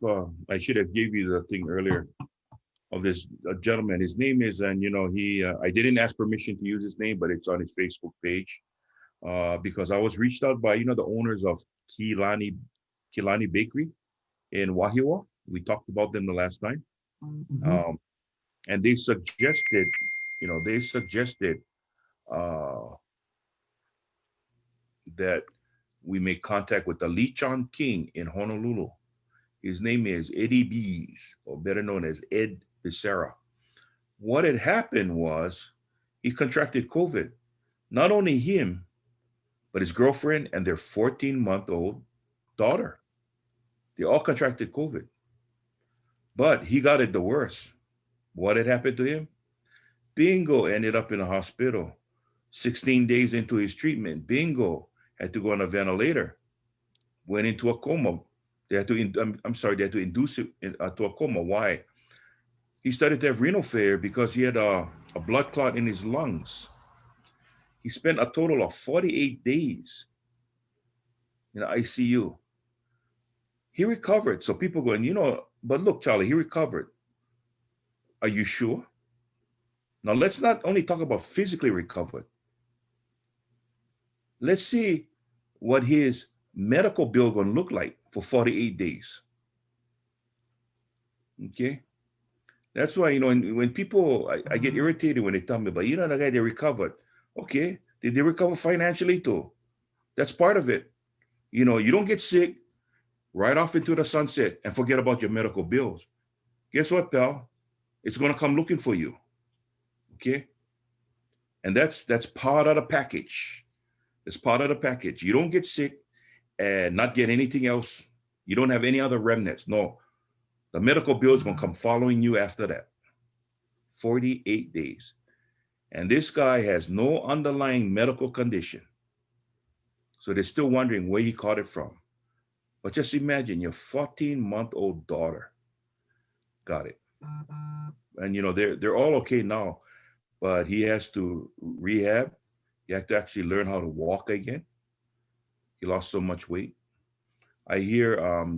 I should have gave you the thing earlier of this gentleman. His name is, and he. I didn't ask permission to use his name, but it's on his Facebook page. Because I was reached out by the owners of Kilani Bakery in Wahiwa. We talked about them the last time, Mhm. um, and they suggested uh, that we make contact with the Lechon King in Honolulu. His name is Eddie Bees, or better known as Ed Becerra. What had happened was he contracted COVID. Not only him, but his girlfriend and their 14-month-old daughter. They all contracted COVID. But he got it the worst. What had happened to him? Bingo ended up in a hospital. 16 days into his treatment, Bingo had to go on a ventilator, went into a coma. They had to, I'm sorry, they had to induce him to a coma. Why? He started to have renal failure because he had a blood clot in his lungs. He spent a total of 48 days in the ICU. He recovered. So people going, but look, Charlie, he recovered. Are you sure? Now let's not only talk about physically recovered. Let's see what his medical bill gonna look like for 48 days. Okay. That's why, when people, I get irritated when they tell me, but the guy, they recovered. Okay. Did they recover financially too? That's part of it. You don't get sick, right off into the sunset and forget about your medical bills. Guess what, pal? It's going to come looking for you. Okay. And that's part of the package. It's part of the package. You don't get sick and not get anything else. You don't have any other remnants. No, the medical bill is going to come following you after that. 48 days. And this guy has no underlying medical condition. So they're still wondering where he caught it from. But just imagine your 14-month-old daughter got it. And they're all okay now, but he has to rehab. He had to actually learn how to walk again. He lost so much weight. I hear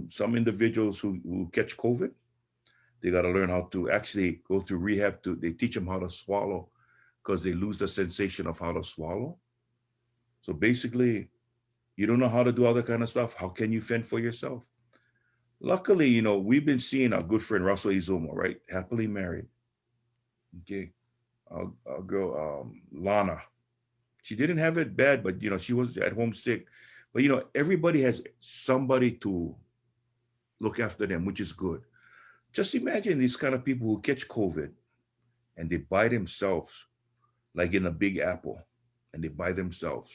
some individuals who catch COVID, they got to learn how to actually go through rehab. They teach them how to swallow because they lose the sensation of how to swallow. So basically, you don't know how to do all that kind of stuff. How can you fend for yourself? Luckily, we've been seeing our good friend Russell Izumo, right? Happily married. Okay. Our girl, Lana. She didn't have it bad, but, she was at home sick. But, everybody has somebody to look after them, which is good. Just imagine these kind of people who catch COVID and they by themselves, like in a big apple, and they by themselves.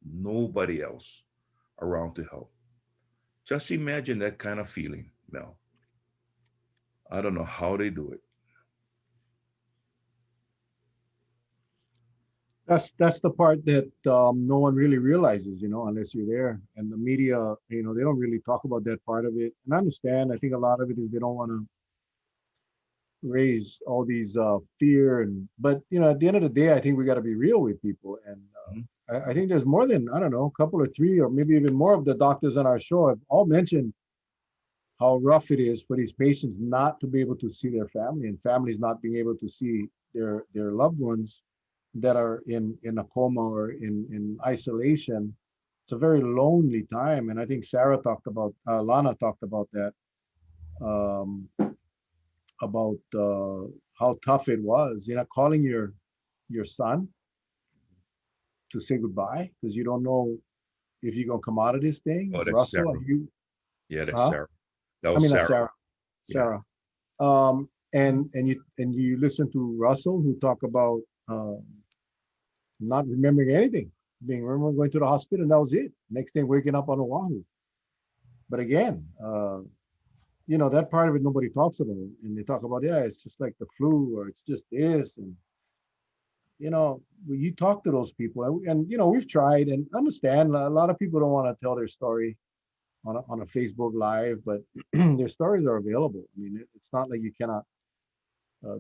Nobody else around to help. Just imagine that kind of feeling, Mel. I don't know how they do it. That's the part that no one really realizes, unless you're there. And the media, they don't really talk about that part of it. And I understand. I think a lot of it is they don't want to raise all these fear but at the end of the day, I think we got to be real with people. And Mhm. I think there's more than, I don't know, a couple or three or maybe even more of the doctors on our show have all mentioned how rough it is for these patients not to be able to see their family, and families not being able to see their loved ones that are in a coma or in isolation. It's a very lonely time, and I think Lana talked about that, um, about how tough it was, calling your son to say goodbye because you don't know if you're gonna come out of this thing. Oh, that's Russell, Sarah. are you? Yeah, that's Huh? Sarah. That I was mean, Sarah. Sarah. Yeah. Sarah. And you listen to Russell who talk about not remembering anything, being remember going to the hospital, and that was it. Next thing, waking up on Oahu. But again, that part of it nobody talks about, and they talk about, yeah, it's just like the flu, or it's just this, and you talk to those people, and we've tried and understand. A lot of people don't want to tell their story on a Facebook Live, but their stories are available. I mean, it's not like you cannot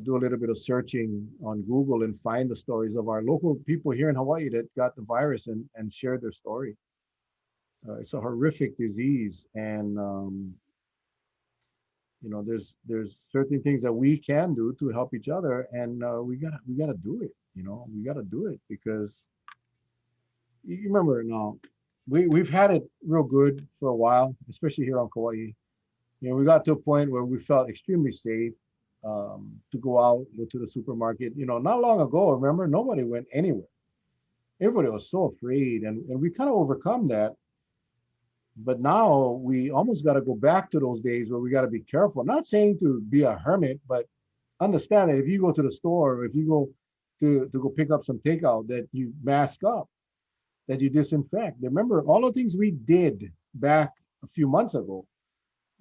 do a little bit of searching on Google and find the stories of our local people here in Hawaii that got the virus and shared their story. It's a horrific disease, and there's certain things that we can do to help each other, and we gotta do it. We gotta do it because you remember now we've had it real good for a while, especially here on Kauai. We got to a point where we felt extremely safe to go out, go to the supermarket. Not long ago, remember, nobody went anywhere. Everybody was so afraid, and we kind of overcome that. But now we almost got to go back to those days where we got to be careful. Not saying to be a hermit, but understand that if you go to the store, or if you go to go pick up some takeout, that you mask up, that you disinfect. Remember all the things we did back a few months ago.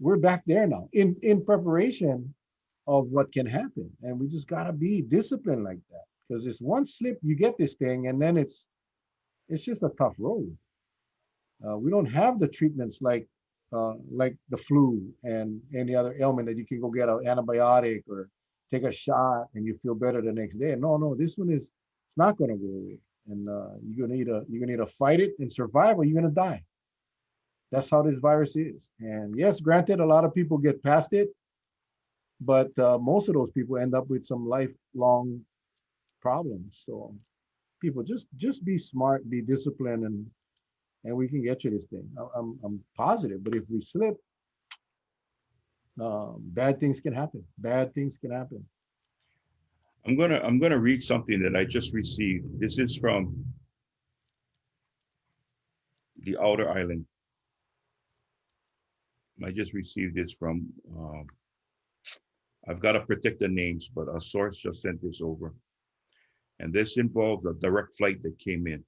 We're back there now in preparation of what can happen. And we just gotta be disciplined like that. Because it's one slip, you get this thing, and then it's just a tough road. We don't have the treatments like the flu and any other ailment that you can go get an antibiotic or take a shot and you feel better the next day. No, no, this one is it's not going to go away, and you're gonna either fight it and survive or you're gonna die. That's how this virus is. And yes, granted, a lot of people get past it, but most of those people end up with some lifelong problems. So people just be smart, be disciplined, and we can get you this thing. I'm positive. But if we slip, bad things can happen. Bad things can happen. I'm gonna read something that I just received. This is from the Outer Island. I just received this from. I've got to protect the names, but a source just sent this over, and this involves a direct flight that came in.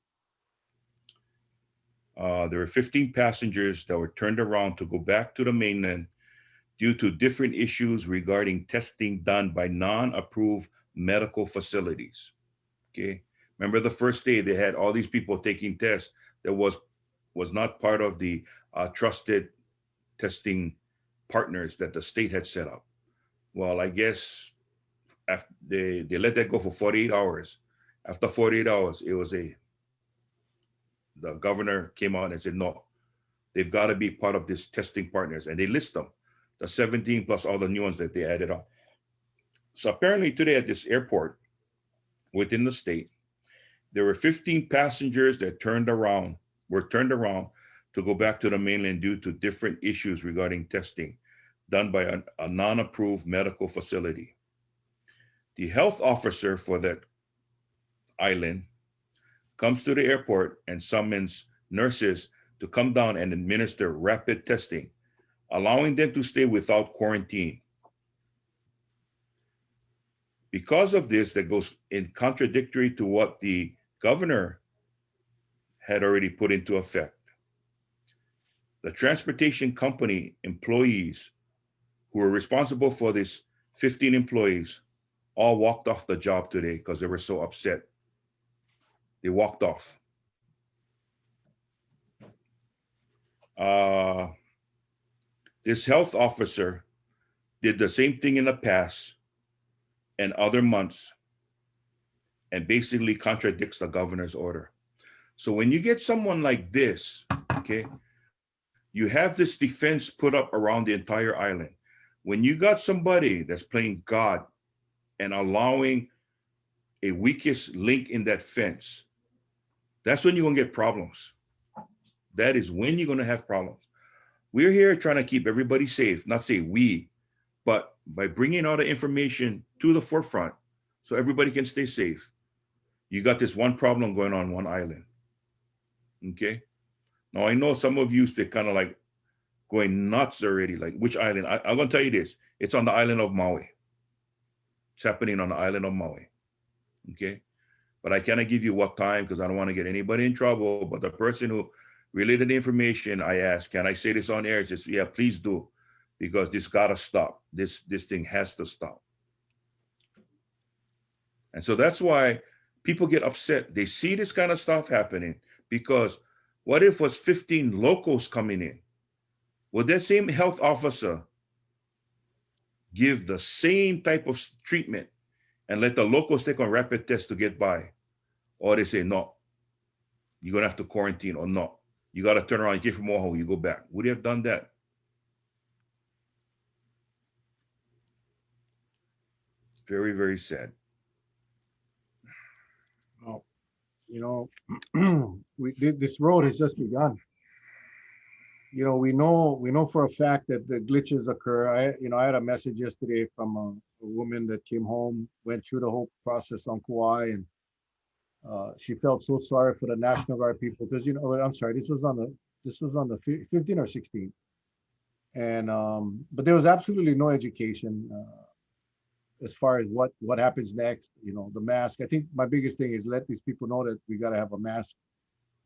There were 15 passengers that were turned around to go back to the mainland due to different issues regarding testing done by non-approved medical facilities. Okay, remember the first day they had all these people taking tests that was not part of the trusted testing partners that the state had set up. Well, I guess after they let that go for 48 hours. After 48 hours, it was a the governor came out and said no, they've got to be part of this testing partners, and they list them, the 17 plus all the new ones that they added on. So apparently today at this airport within the state, there were 15 passengers that were turned around to go back to the mainland due to different issues regarding testing done by a non-approved medical facility. The health officer for that island comes to the airport and summons nurses to come down and administer rapid testing, allowing them to stay without quarantine. Because of this, that goes in contradictory to what the governor had already put into effect. The transportation company employees who were responsible for these 15 employees all walked off the job today because they were so upset. They walked off. Uh, this health officer did the same thing in the past and other months and basically contradicts the governor's order. So when you get someone like this, okay, you have this defense put up around the entire island. When you got somebody that's playing God and allowing a weakest link in that fence, that's when you're going to get problems. That is when you're going to have problems. We're here trying to keep everybody safe, not say we, but by bringing all the information to the forefront so everybody can stay safe. You got this one problem going on one island. Okay. Now I know some of you they kind of like going nuts already. Like which island? I'm gonna tell you this. It's on the island of Maui. It's happening on the island of Maui. Okay. But I cannot give you what time because I don't want to get anybody in trouble. But the person who related the information, I asked, can I say this on air? It says, yeah, please do. Because this gotta stop. This thing has to stop. And so that's why people get upset. They see this kind of stuff happening because what if it was 15 locals coming in? Would that same health officer give the same type of treatment and let the locals take on rapid tests to get by? Or they say, no, you're going to have to quarantine or no. You got to turn around and give from Oahu, you go back. Would you have done that? Very, very sad. Well, you know, this road has just begun. We know for a fact that the glitches occur. I had a message yesterday from a woman that came home, went through the whole process on Kauai, and she felt so sorry for the National Guard people because I'm sorry, this was on the 15 or 16, and but there was absolutely no education as far as what happens next. The mask. I think my biggest thing is let these people know that we got to have a mask.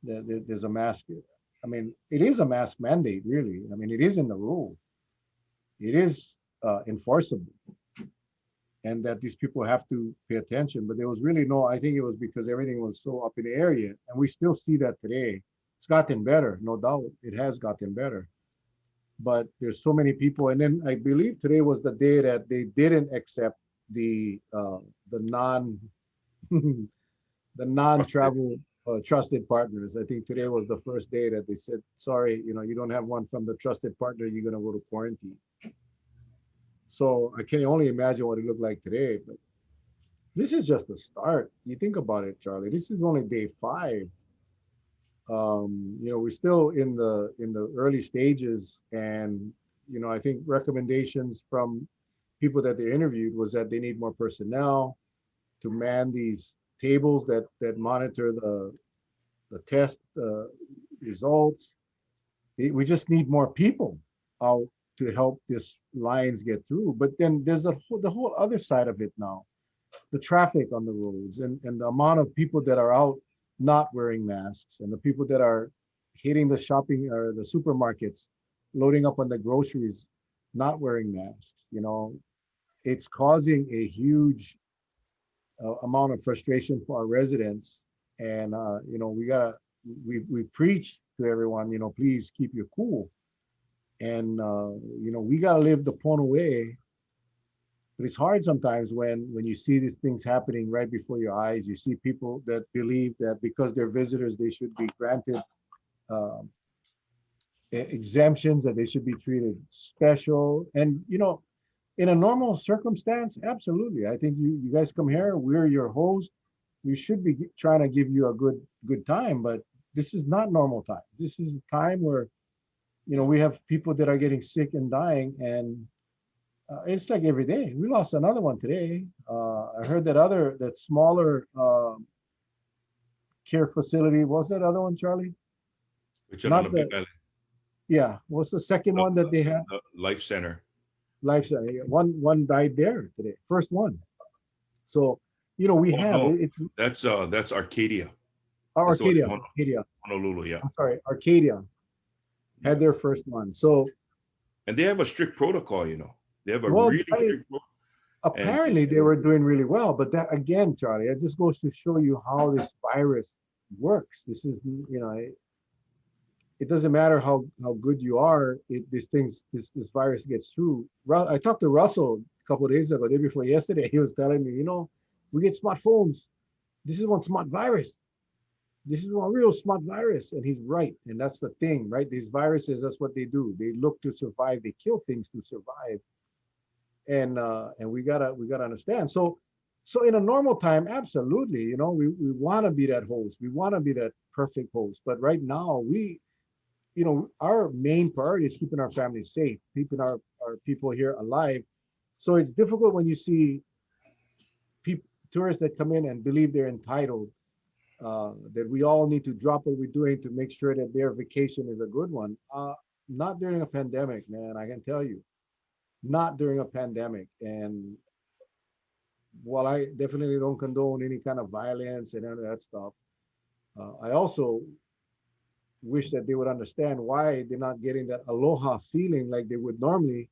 There's a mask. I mean, it is a mask mandate, really. I mean, it is in the rule. It is enforceable. and that these people have to pay attention. But there was really no, I think it was because everything was so up in the air yet. And we still see that today. It's gotten better, no doubt. It has gotten better. But there's so many people. And then I believe today was the day that they didn't accept the non the Trusted. non-travel trusted partners. I think today was the first day that they said, sorry, you don't have one from the trusted partner, you're going to go to quarantine. So I can only imagine what it looked like today. But this is just the start. You think about it, Charlie. This is only day 5. We're still in the early stages, and I think recommendations from people that they interviewed was that they need more personnel to man these tables that monitor the test results. We just need more people out to help this lines get through. But then there's the whole other side of it now, the traffic on the roads, and the amount of people that are out not wearing masks, and the people that are hitting the shopping or the supermarkets, loading up on the groceries, not wearing masks. It's causing a huge amount of frustration for our residents. And we preach to everyone, please keep your cool. And we gotta live the Pono way. But it's hard sometimes when you see these things happening right before your eyes. You see people that believe that because they're visitors, they should be granted um, exemptions, that they should be treated special. And in a normal circumstance, absolutely. I think you guys come here, we're your host. We should be trying to give you a good time, but this is not normal time. This is a time where we have people that are getting sick and dying, and it's like every day. We lost another one today. I heard that smaller care facility. What's that other one, Charlie? Which are on Not the Big the, Island, yeah. What's the second the, one that they had? the Life Center. Life Center. Yeah, one died there today. First one. So we Oh have no, it. It's that's Arcadia. That's the one in Arcadia. Arcadia. Honolulu. Yeah, I'm sorry, Arcadia had yeah. their first one. So, And they have a strict protocol. They have a well, really strict and apparently they were doing really well. But that again, Charlie, it just goes to show you how this virus works. This is, it doesn't matter how good you are. This virus gets through. I talked to Russell a couple of days ago, day before yesterday. He was telling me, we get smartphones. This is one smart virus. This is one real smart virus, and he's right. And that's the thing, right? These viruses, that's what they do. They look to survive. They kill things to survive. And we gotta understand. So in a normal time, absolutely, we want to be that host. We want to be that perfect host. But right now, our main priority is keeping our families safe, keeping our people here alive. So it's difficult when you see people, tourists that come in and believe they're entitled, that we all need to drop what we're doing to make sure that their vacation is a good one. Not during a pandemic, man. I can tell you, not during a pandemic. And while I definitely don't condone any kind of violence and any of that stuff, I also wish that they would understand why they're not getting that aloha feeling like they would normally,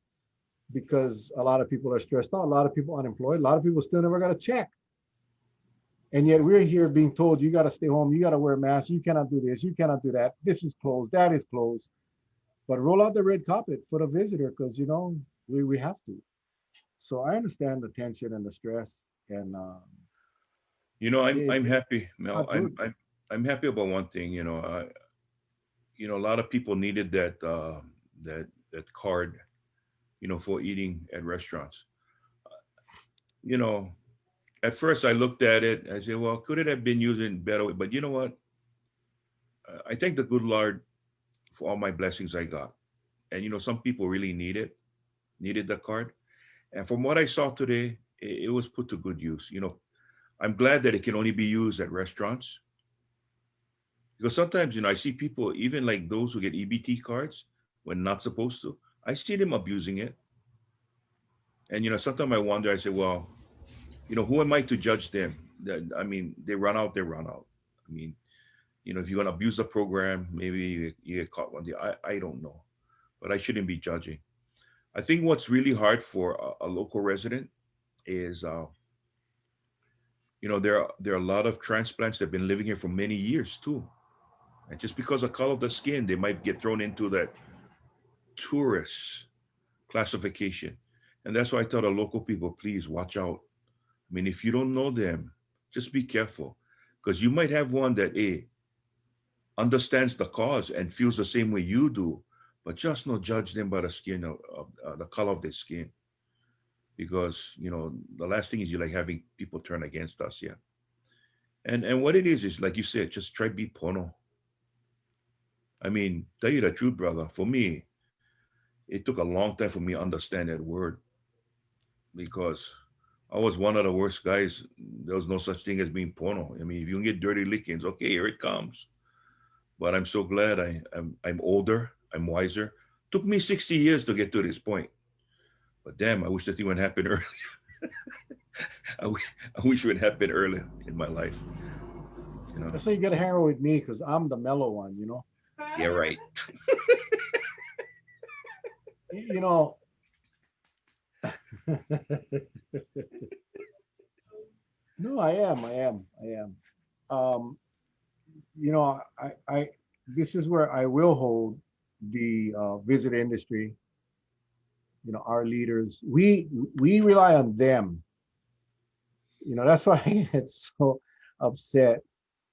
because a lot of people are stressed out, a lot of people unemployed, a lot of people still never got a check. And yet we're here being told, you got to stay home, you got to wear masks, you cannot do this, you cannot do that, this is closed, that is closed. But roll out the red carpet for the visitor, because we have to. So I understand the tension and the stress, and I'm it's happy, Mel. not good. I'm happy about one thing. A lot of people needed that card, for eating at restaurants. You know, at first I looked at it. I said, well, could it have been used in better way? But you know what? I thank the good Lord for all my blessings I got. And some people really needed the card. And from what I saw today, it was put to good use. I'm glad that it can only be used at restaurants, because sometimes I see people, even like those who get EBT cards when not supposed to. I see them abusing it. And sometimes I wonder. I say, well, who am I to judge them? I mean, they run out, they run out. I mean, if you're gonna abuse the program, maybe you get caught one day. I don't know, but I shouldn't be judging. I think what's really hard for a local resident, is there are a lot of transplants that have been living here for many years too, and just because of color of the skin, they might get thrown into that tourist classification. And that's why I tell the local people, please watch out. I mean, if you don't know them, just be careful, because you might have one that understands the cause and feels the same way you do, but just not judge them by the skin of the color of their skin, because the last thing is you like having people turn against us. Yeah, and what it is like you said, just try be pono. I mean, tell you the truth, brother. For me, it took a long time for me to understand that word, because I was one of the worst guys. There was no such thing as being pono. I mean, if you can get dirty lickings, okay, here it comes. But I'm so glad I'm older, I'm wiser. Took me 60 years to get to this point. But damn, I wish that thing would happen early. I wish it would happen earlier in my life. You know. That's why you gotta hang out with me because I'm the mellow one, you know. Yeah, right. You know, no, I am. Um, I this is where I will hold the visitor industry. You know, our leaders. We rely on them. You know, that's why I get so upset.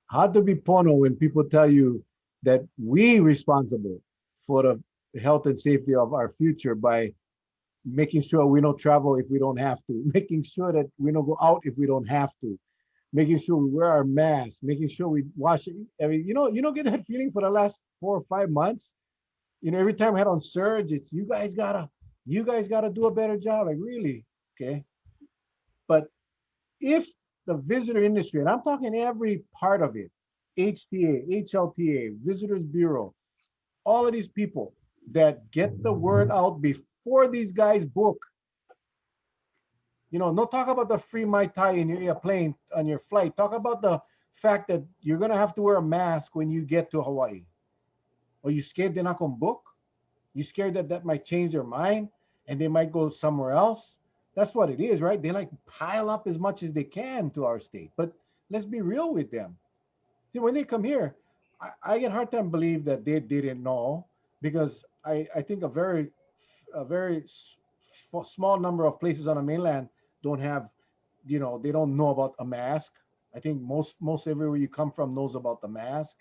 How to be pono when people tell you that we responsible for the health and safety of our future by making sure we don't travel if we don't have to, making sure that we don't go out if we don't have to, making sure we wear our masks, making sure we wash it. I mean, you don't get that feeling for the last 4 or 5 months. You know, every time I had on surge, it's you guys gotta do a better job. Like really, okay. But if the visitor industry, and I'm talking every part of it, HTA, HLTA, Visitors Bureau, all of these people that get the word out before these guys book. No talk about the free Mai Tai in your plane on your flight. Talk about the fact that you're gonna have to wear a mask when you get to Hawaii. Are you scared they're not gonna book? You scared that that might change their mind and they might go somewhere else? That's what it is, right? They like pile up as much as they can to our state. But let's be real with them. See, when they come here, I get a hard time believe that they didn't know, because I think a very small number of places on the mainland don't have, they don't know about a mask. I think most everywhere you come from knows about the mask.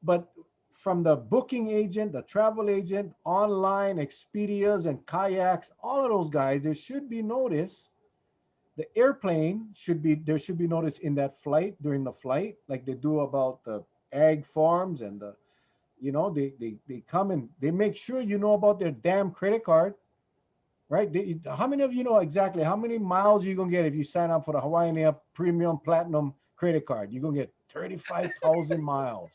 But from the booking agent, the travel agent, online, Expedias and kayaks, all of those guys, there should be notice. The airplane there should be notice in that flight, during the flight, like they do about the ag farms and they come and they make sure you know about their damn credit card, right? How many of you know exactly how many miles you're gonna get if you sign up for the Hawaiian Air Premium Platinum credit card? You're gonna get 35,000 miles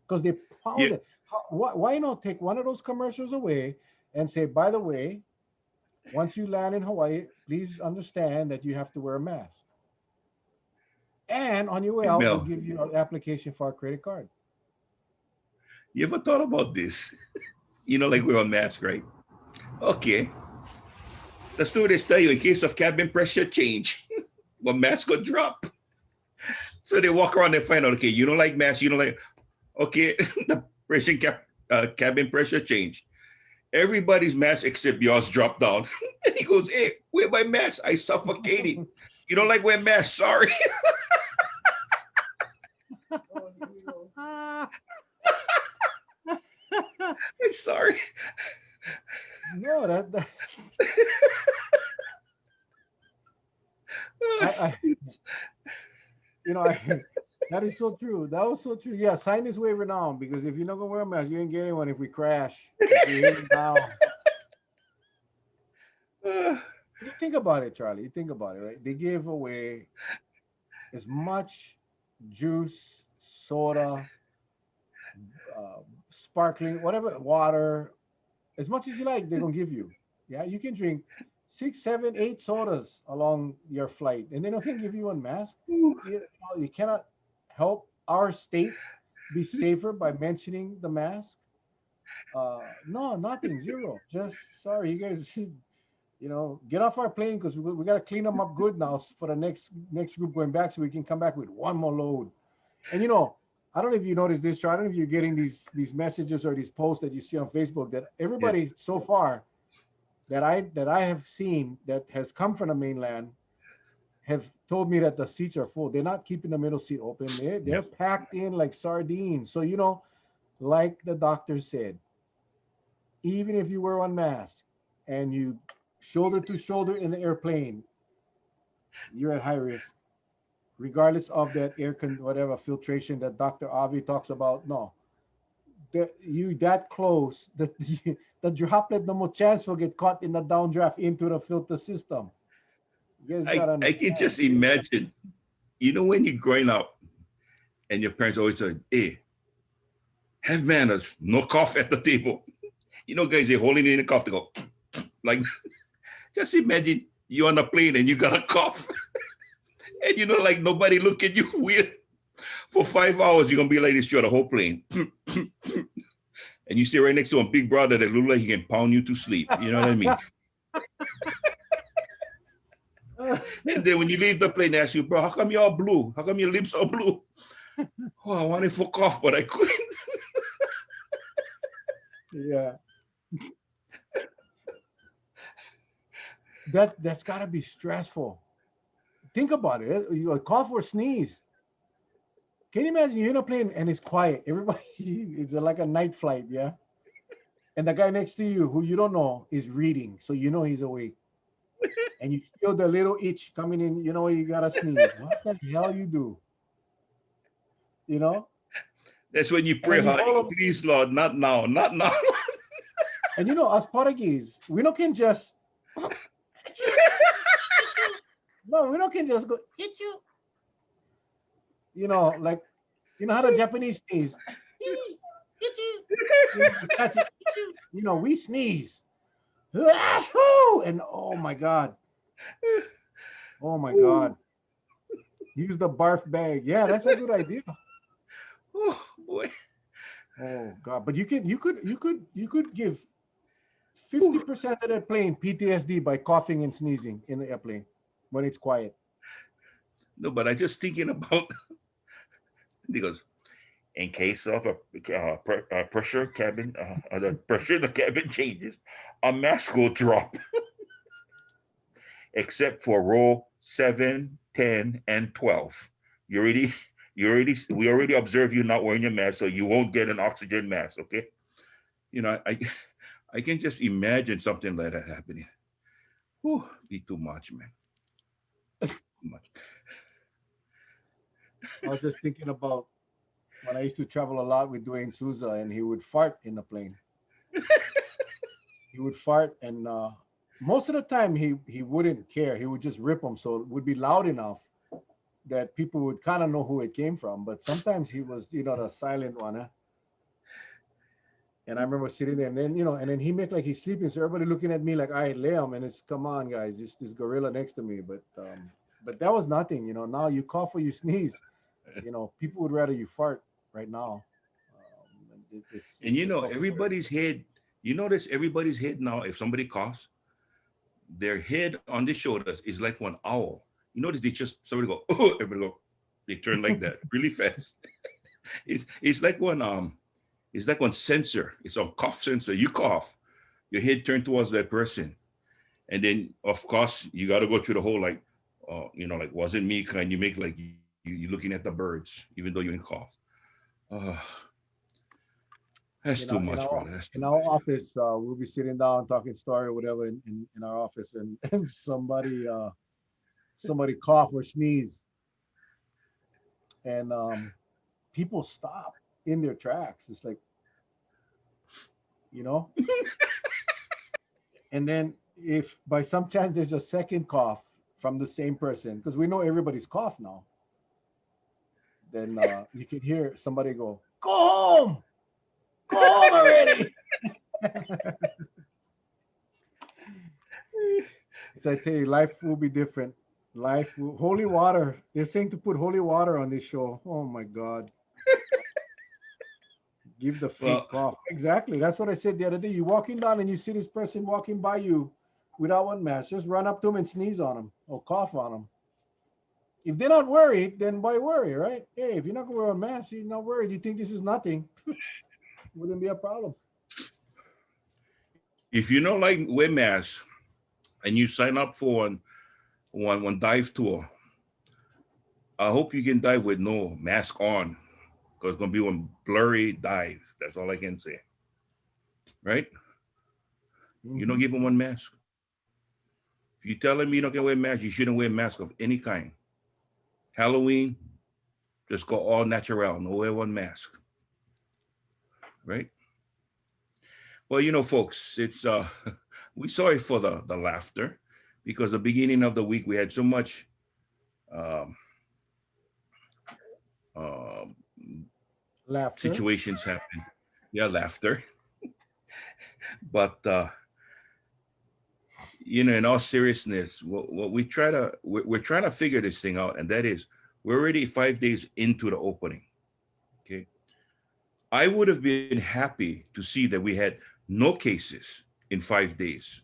because they Yeah, pound it. Why not take one of those commercials away and say, by the way, once you land in Hawaii, please understand that you have to wear a mask. And on your way hey, out, we'll Mel, give you an application for a credit card. you ever thought about this? Like we're on mask, right? Okay, the stewardess tell you in case of cabin pressure change, well, mask got drop. So they walk around and find out, okay, you don't like mask, you don't like, okay, the cabin pressure change. Everybody's mask except yours dropped down. And he goes, hey, wear my mask. I suffocated. You don't like wear mask? Sorry. I'm sorry. No, that I I that is so true. That was so true. Yeah, sign this waiver now, because if you're not gonna wear a mask, you ain't getting one if we crash. If we hit it now. Uh, You think about it, Charlie. You think about it, right? They gave away as much juice, soda, sparkling, whatever, water, as much as you like, they're gonna give you. Yeah, you can drink 6, 7, 8 sodas along your flight, and they don't can give you one mask. You cannot help our state be safer by mentioning the mask. No, nothing, zero. Just sorry, you guys. get off our plane because we got to clean them up good now for the next group going back so we can come back with one more load. And I don't know if you noticed this, Charlie. I don't know if you're getting these messages or these posts that you see on Facebook that Yeah. everybody so far that I have seen that has come from the mainland have told me that the seats are full. They're not keeping the middle seat open. They're Yep. packed in like sardines. So like the doctor said, even if you wear one mask and you shoulder to shoulder in the airplane, you're at high risk, regardless of that whatever filtration that Dr. Avi talks about. No, that you that close, that the droplet no more chance will get caught in the downdraft into the filter system. You guys gotta I can understand. just imagine, when you're growing up and your parents always say, hey, have manners, no cough at the table. Guys, they're holding in a cough to go, like, just imagine you on a plane and you got a cough. And like nobody look at you weird. For 5 hours, you're going to be like this throughout the whole plane. And you stay right next to a big brother that look like he can pound you to sleep. You know what I mean? And then when you leave the plane, they ask you, bro, how come you're all blue? How come your lips are blue? Oh, I wanted for cough, but I couldn't. Yeah, that's gotta be stressful. Think about it. You cough or sneeze. Can you imagine you're in a plane and it's quiet? Everybody, it's like a night flight, yeah. And the guy next to you, who you don't know, is reading, so he's awake. And you feel the little itch coming in. You gotta sneeze. What the hell you do? You know? That's when you And pray then you hard. hold them. Please, Lord, not now, not now. And us Portuguese, we don't can just. No, we don't can just go. Hit you. Like how the Japanese sneeze. Hit you. Catch it. Hit you. We sneeze. And oh my god. Oh my Ooh, god. Use the barf bag. Yeah, that's a good idea. oh, boy. Oh god. But you could give Ooh. 50% of that plane PTSD by coughing and sneezing in the airplane when it's quiet. No, but I just thinking about, he goes, in case of a pressure cabin, the pressure in the cabin changes, a mask will drop, except for row 7, 10, and 12. We already observe you not wearing your mask, so you won't get an oxygen mask. Okay, I I can just imagine something like that happening. Whew, be too much, man. Too much. I was just thinking about when I used to travel a lot with Dwayne Souza and he would fart in the plane. He would fart and most of the time he wouldn't care. He would just rip them so it would be loud enough that people would kind of know who it came from. But sometimes he was, the silent one. And I remember sitting there, and then he make like he's sleeping, so everybody looking at me like I lay him, and it's come on, guys, this gorilla next to me. But that was nothing. Now you cough or you sneeze. People would rather you fart right now. And It's just so scary. everybody's head. You notice everybody's head now. If somebody coughs, their head on their shoulders is like one owl. You notice they just somebody go, oh, everybody go, they turn like that really fast. It's like one sensor. It's a cough sensor. You cough, your head turn towards that person, and then of course you got to go through the whole like, like wasn't me kind. You make like you looking at the birds, even though you're in cough. Uh, that's too In our much, in brother. our That's too in much. our office, we'll be sitting down talking story or whatever in our office, and and somebody cough or sneeze, and people stop in their tracks. It's like you know, and then if by some chance there's a second cough from the same person, because we know everybody's cough now, then you can hear somebody home, go home already. So I tell you, life will be different. Holy water. They're saying to put holy water on this show. Oh my God. Give the Well, fake cough. Exactly. That's what I said the other day. You're walking down and you see this person walking by you without one mask, just run up to them and sneeze on them or cough on them. If they're not worried, then why worry, right? Hey, if you're not gonna wear a mask, you're not worried. You think this is nothing, wouldn't be a problem. If you don't like wear masks and you sign up for one dive tour, I hope you can dive with no mask on, because it's gonna be one blurry dive. That's all I can say. Right? You don't Hmm. give them one mask. If you tell them you don't can wear mask, you shouldn't wear mask of any kind. Halloween, just go all natural. No wear one mask. Right? Well, folks, it's we sorry for the laughter, because the beginning of the week we had so much um, uh, Laughter. situations happen. Yeah, laughter. But in all seriousness, what we try to we're trying to figure this thing out, and that is we're already 5 days into the opening. Okay, I would have been happy to see that we had no cases in 5 days,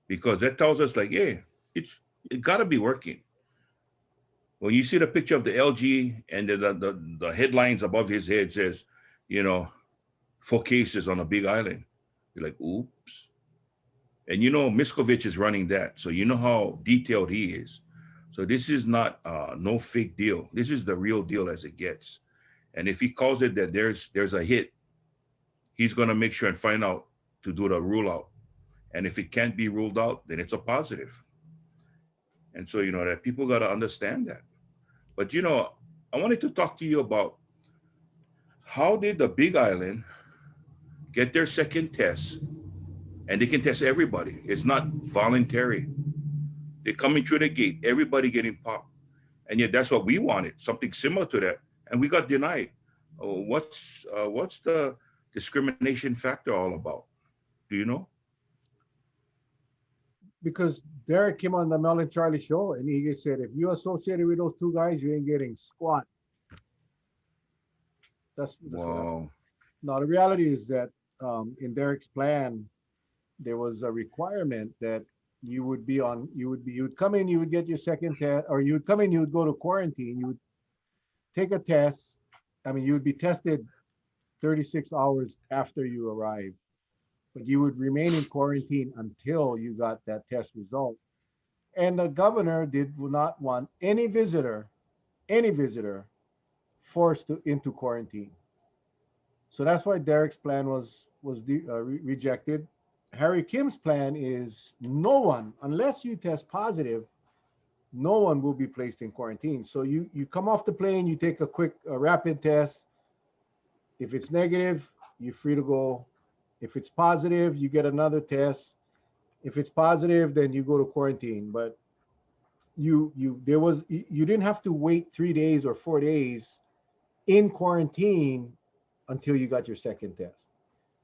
because that tells us like, yeah, it got to be working. When you see the picture of the LG and the headlines above his head says, you know, 4 cases on a big island, you're like, oops. And Miskovich is running that, so you know how detailed he is. So this is not no fake deal. This is the real deal as it gets. And if he calls it that there's a hit, he's gonna make sure and find out to do the rule out. And if it can't be ruled out, then it's a positive. And so that people gotta understand that. But I wanted to talk to you about how did the Big Island get their second test, and they can test everybody. It's not voluntary. They're coming through the gate, everybody getting popped. And yet that's what we wanted, something similar to that. And we got denied. What's the discrimination factor all about? Do you know? Because Derek came on the Mel and Charlie show and he said, if you associated with those two guys, you ain't getting squat. That's what happened. Wow. Now the reality is that in Derek's plan, there was a requirement that you would come in, you would get your second test, or you would come in, you would go to quarantine, you would take a test. I mean, you would be tested 36 hours after you arrive, but you would remain in quarantine until you got that test result. And the governor did not want any visitor forced into quarantine. So that's why Derek's plan was rejected. Harry Kim's plan is no one, unless you test positive, no one will be placed in quarantine. So you come off the plane, you take a rapid test. If it's negative, you're free to go. If it's positive, you get another test. If it's positive, then you go to quarantine. But you didn't have to wait 3 days or 4 days in quarantine until you got your second test.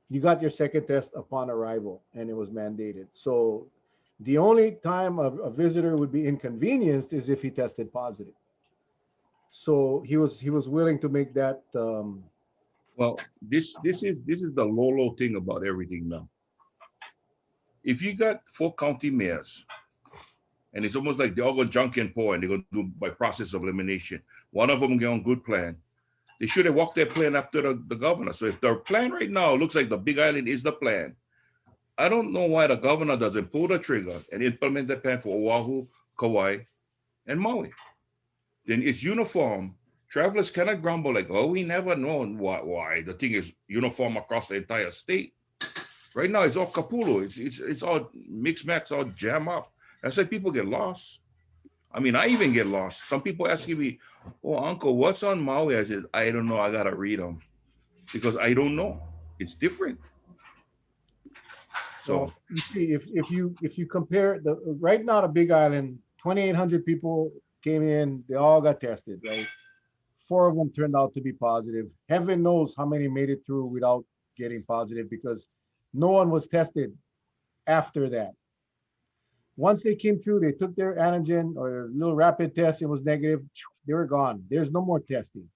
You got your second test upon arrival, and it was mandated. So the only time a visitor would be inconvenienced is if he tested positive. So he was willing to make that. Well, this is the Lolo thing about everything now. If you got 4 county mayors, and it's almost like they all go junk and pour, and they're gonna do by process of elimination. One of them get on good plan. They should have walked their plan up to the governor. So if the plan right now looks like the Big Island is the plan, I don't know why the governor doesn't pull the trigger and implement the plan for Oahu, Kauai, and Maui. Then it's uniform. Travelers cannot grumble like, oh, we never known why. The thing is uniform across the entire state. Right now, it's all kapulu. It's all mixed max, all jam up. That's why people get lost. I mean, I even get lost. Some people asking me, "Oh, Uncle, what's on Maui?" I said, "I don't know. I gotta read them because I don't know. It's different." So, Well, you see, if you compare the right now, the Big Island, 2,800 people came in, they all got tested, right? Four of them turned out to be positive. Heaven knows how many made it through without getting positive because no one was tested after that. Once they came through, they took their antigen or their little rapid test, it was negative, they were gone. There's no more testing.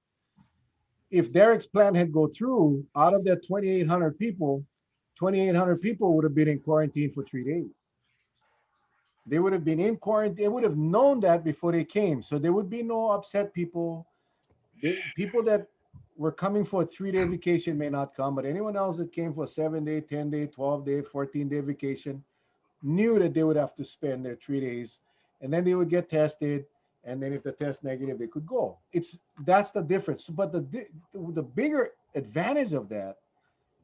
If Derek's plan had go through, out of that 2,800 people, 2,800 people would have been in quarantine for 3 days. They would have been in quarantine. They would have known that before they came. So there would be no upset people. People that were coming for a 3 day vacation may not come, but anyone else that came for a 7 day, 10 day, 12 day, 14 day vacation knew that they would have to spend their 3 days, and then they would get tested, and then if the test negative, they could go. That's the difference. But the bigger advantage of that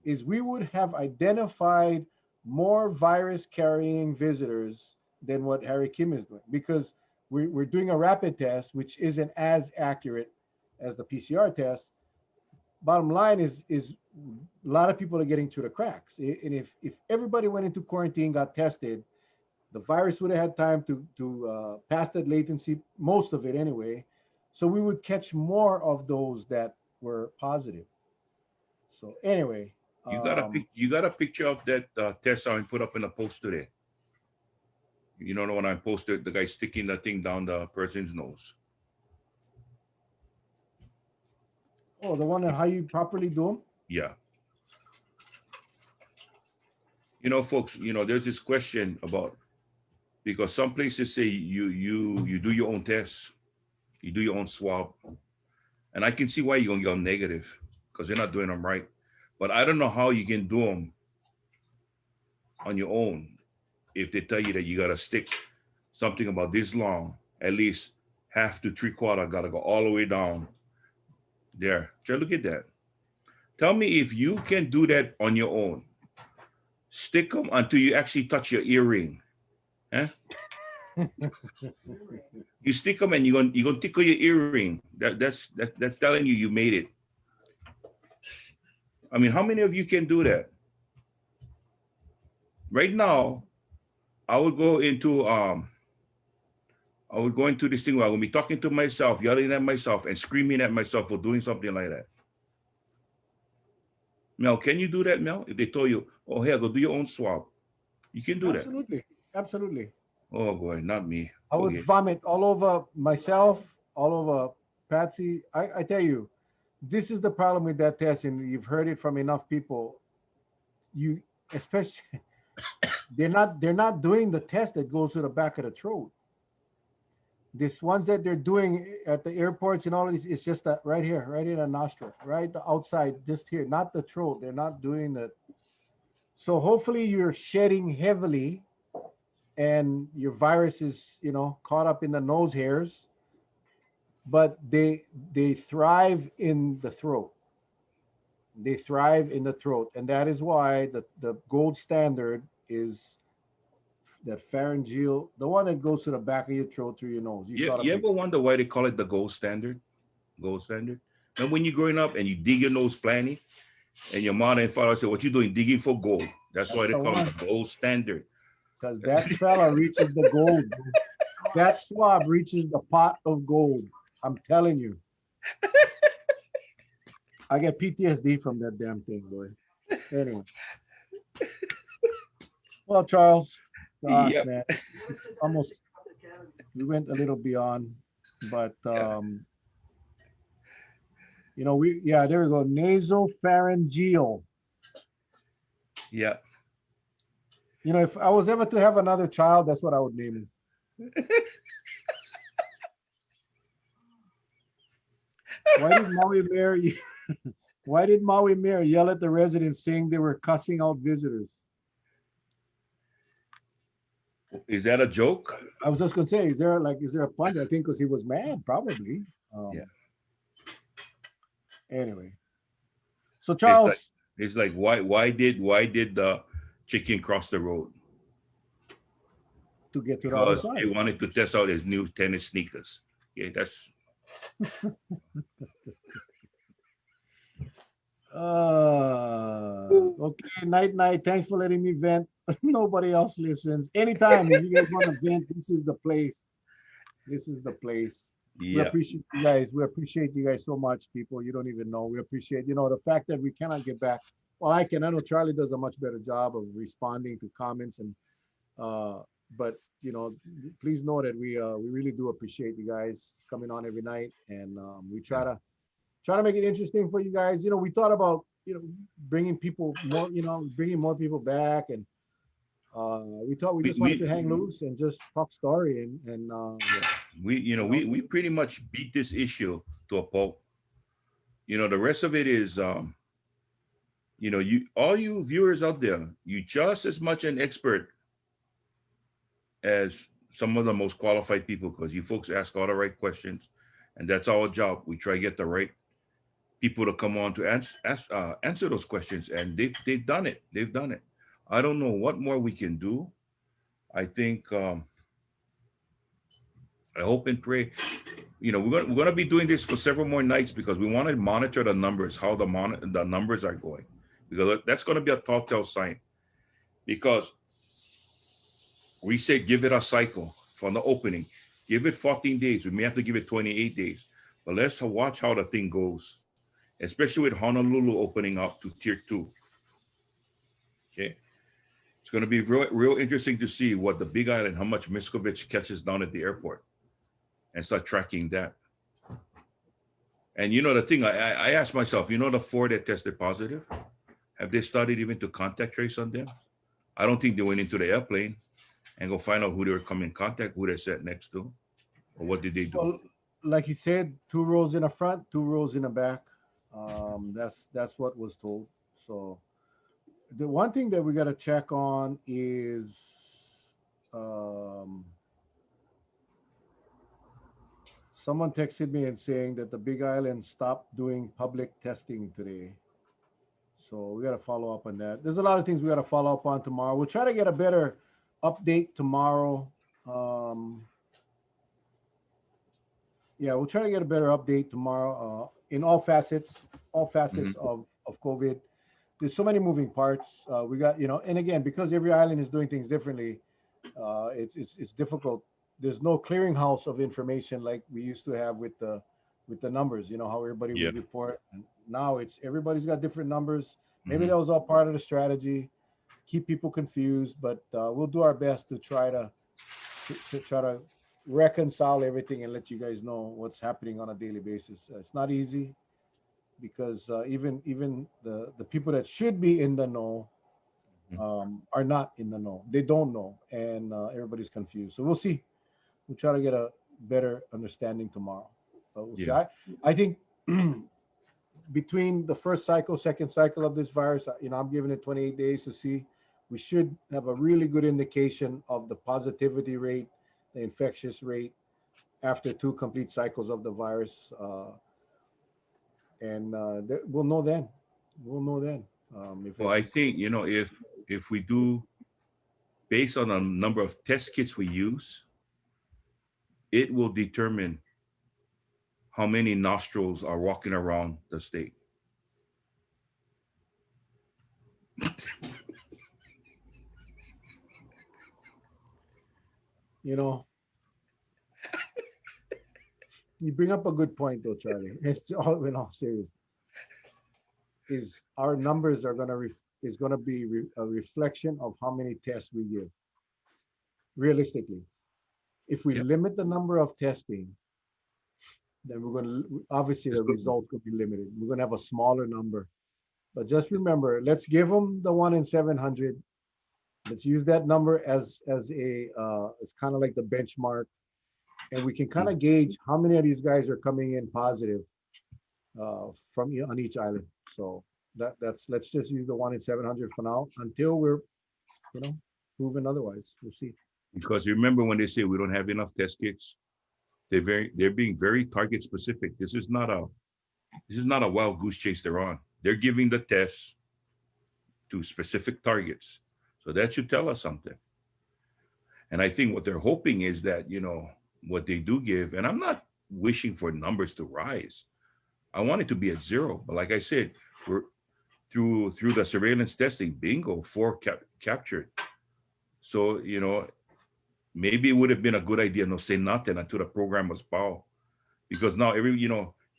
is we would have identified more virus carrying visitors than what Harry Kim is doing, because we're doing a rapid test, which isn't as accurate as the PCR test. Bottom line is a lot of people are getting through the cracks. And if everybody went into quarantine, got tested, the virus would have had time to pass that latency, most of it anyway. So we would catch more of those that were positive. So anyway, You got a picture of that test I put up in a post today. You know the one I posted, the guy sticking the thing down the person's nose. oh, the one on how you properly do them. Yeah. Folks, there's this question about, because some places say you do your own tests, you do your own swab, and I can see why you're gonna get negative because they're not doing them right. But I don't know how you can do them on your own if they tell you that you gotta stick something about this long, at least half to three quarter, gotta go all the way down there. Try look at that. Tell me if you can do that on your own. Stick them until you actually touch your earring. Huh? You stick them and you're gonna tickle your earring. That's telling you made it. I mean, how many of you can do that? Right now, I would go into this thing where I'm gonna be talking to myself, yelling at myself, and screaming at myself for doing something like that. Mel, can you do that, Mel? If they told you, oh, here, go do your own swab, you can do that. Absolutely, absolutely. Oh boy, not me. I would Forget. vomit all over myself, all over Patsy. I tell you, this is the problem with that test, and you've heard it from enough people. You especially they're not doing the test that goes to the back of the throat. This ones that they're doing at the airports and all of this, it's just that right here, right in the nostril, right the outside, just here, not the throat. They're not doing that. So hopefully you're shedding heavily and your virus is, caught up in the nose hairs, but they thrive in the throat. They thrive in the throat, and that is why the gold standard is that pharyngeal, the one that goes to the back of your throat through your nose. You saw the You ever picture. wonder why they call it the gold standard? Gold standard. And when you're growing up and you dig your nose planty, and your mother and father say, "What you doing? Digging for gold." That's why That's they the call it one, the gold standard. because that fella reaches the gold. That swab reaches the pot of gold. I'm telling you. I get PTSD from that damn thing, boy. Anyway, well, Charles, gosh, Yep. man, it's almost, we went a little beyond, but Yeah. yeah, there we go. Nasopharyngeal. Yeah. If I was ever to have another child, that's what I would name him. Why did Maui Mayor why did Maui Mayor yell at the residents saying they were cussing out visitors? Is that a joke? I was just gonna say, is there a pun? I think because he was mad, probably. Yeah. Anyway, so It's like Charles, why did the chicken cross the road? to get to the other Because they side. wanted to test out his new tennis sneakers. Yeah, that's Okay, night night. Thanks for letting me vent. Nobody else listens. Anytime if you guys want to vent, this is the place. This is the place. We yeah. appreciate you guys. We appreciate you guys so much, people. You don't even know. We appreciate, the fact that we cannot get back. Well, I can. I know Charlie does a much better job of responding to comments uh, but please know that we really do appreciate you guys coming on every night, and we Yeah. try to make it interesting for you guys. We thought about bringing people more, bringing more people back, and We thought we we just wanted to hang we loose and just talk story and yeah, we you know we pretty much beat this issue to a pulp. The rest of it is, you all you viewers out there, you just as much an expert as some of the most qualified people, because you folks ask all the right questions, and that's our job. We try to get the right people to come on to answer those questions, and they've done it. They've done it. I don't know what more we can do. I think, I hope and pray. We're gonna be doing this for several more nights because we want to monitor the numbers, how the numbers are going, because that's going to be a telltale sign. Because we say give it a cycle from the opening, give it 14 days. We may have to give it 28 days, but let's watch how the thing goes, especially with Honolulu opening up to tier two. Okay, it's going to be real interesting to see what the Big Island, how much Miskovich catches down at the airport, and start tracking that. And the thing, I asked myself, the four that tested positive, have they started even to contact trace on them? I don't think they went into the airplane and go find out who they were coming in contact, who they sat next to, or what did they do? well, like he said, 2 rows in the front, 2 rows in the back. That's what was told. So the one thing that we got to check on is someone texted me and saying that the Big Island stopped doing public testing today. So we got to follow up on that. There's a lot of things we got to follow up on tomorrow. We'll try to get a better update tomorrow. Um, yeah, we'll try to get a better update tomorrow in all facets Hmm. of COVID. There's so many moving parts. We got, and again, because every island is doing things differently, it's difficult. There's no clearinghouse of information like we used to have with the numbers. You know how everybody Yeah. would report. And now it's everybody's got different numbers. Maybe Hmm. that was all part of the strategy, keep people confused. But we'll do our best to try to reconcile everything and let you guys know what's happening on a daily basis. It's not easy because even the people that should be in the know are not in the know. They don't know, and everybody's confused. So we'll see. We'll try to get a better understanding tomorrow. But we'll see. Yeah. I think between the first cycle, second cycle of this virus, I'm giving it 28 days to see. We should have a really good indication of the positivity rate, the infectious rate after two complete cycles of the virus, and we'll know then. We'll know then if Well, I it's think, if we do based on the number of test kits we use, it will determine how many nostrils are walking around the state. you know you bring up a good point though, Charlie. It's all in all serious. Is our numbers are gonna is gonna be a reflection of how many tests we give. Realistically, if we Yep. limit the number of testing, then we're going to obviously That's the good. results will be limited. We're going to have a smaller number. But just remember, let's give them the 1 in 700. Let's use that number as a as kind of like the benchmark, and we can kind of gauge how many of these guys are coming in positive from on each island. So that's let's just use the 1 in 700 for now until we're you know proven otherwise. We'll see. Because you remember when they say we don't have enough test kits, they're being very target specific. This is not a wild goose chase they're on. They're giving the tests to specific targets. So that should tell us something. And I think what they're hoping is that, what they do give, and I'm not wishing for numbers to rise. I want it to be at zero. But like I said, we're through the surveillance testing, bingo, four captured. So, maybe it would have been a good idea no say nothing until the program was pow. Because now every,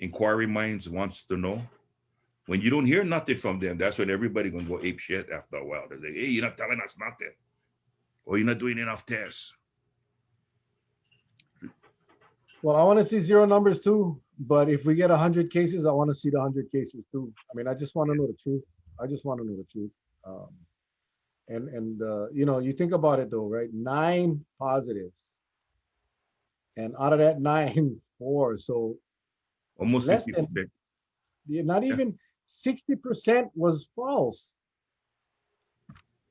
inquiry minds wants to know. When you don't hear nothing from them, that's when everybody gonna go ape shit after a while. They're like, hey, you're not telling us nothing. Or you're not doing enough tests. Well, I want to see zero numbers too. But if we get 100 cases, I want to see the 100 cases too. I mean, I just want to know the truth. I just want to know the truth. Um, And you know, you think about it though, right? Nine positives, and out of that nine, four. So Almost less than, 50%. yeah, not Yeah. even 60% was false.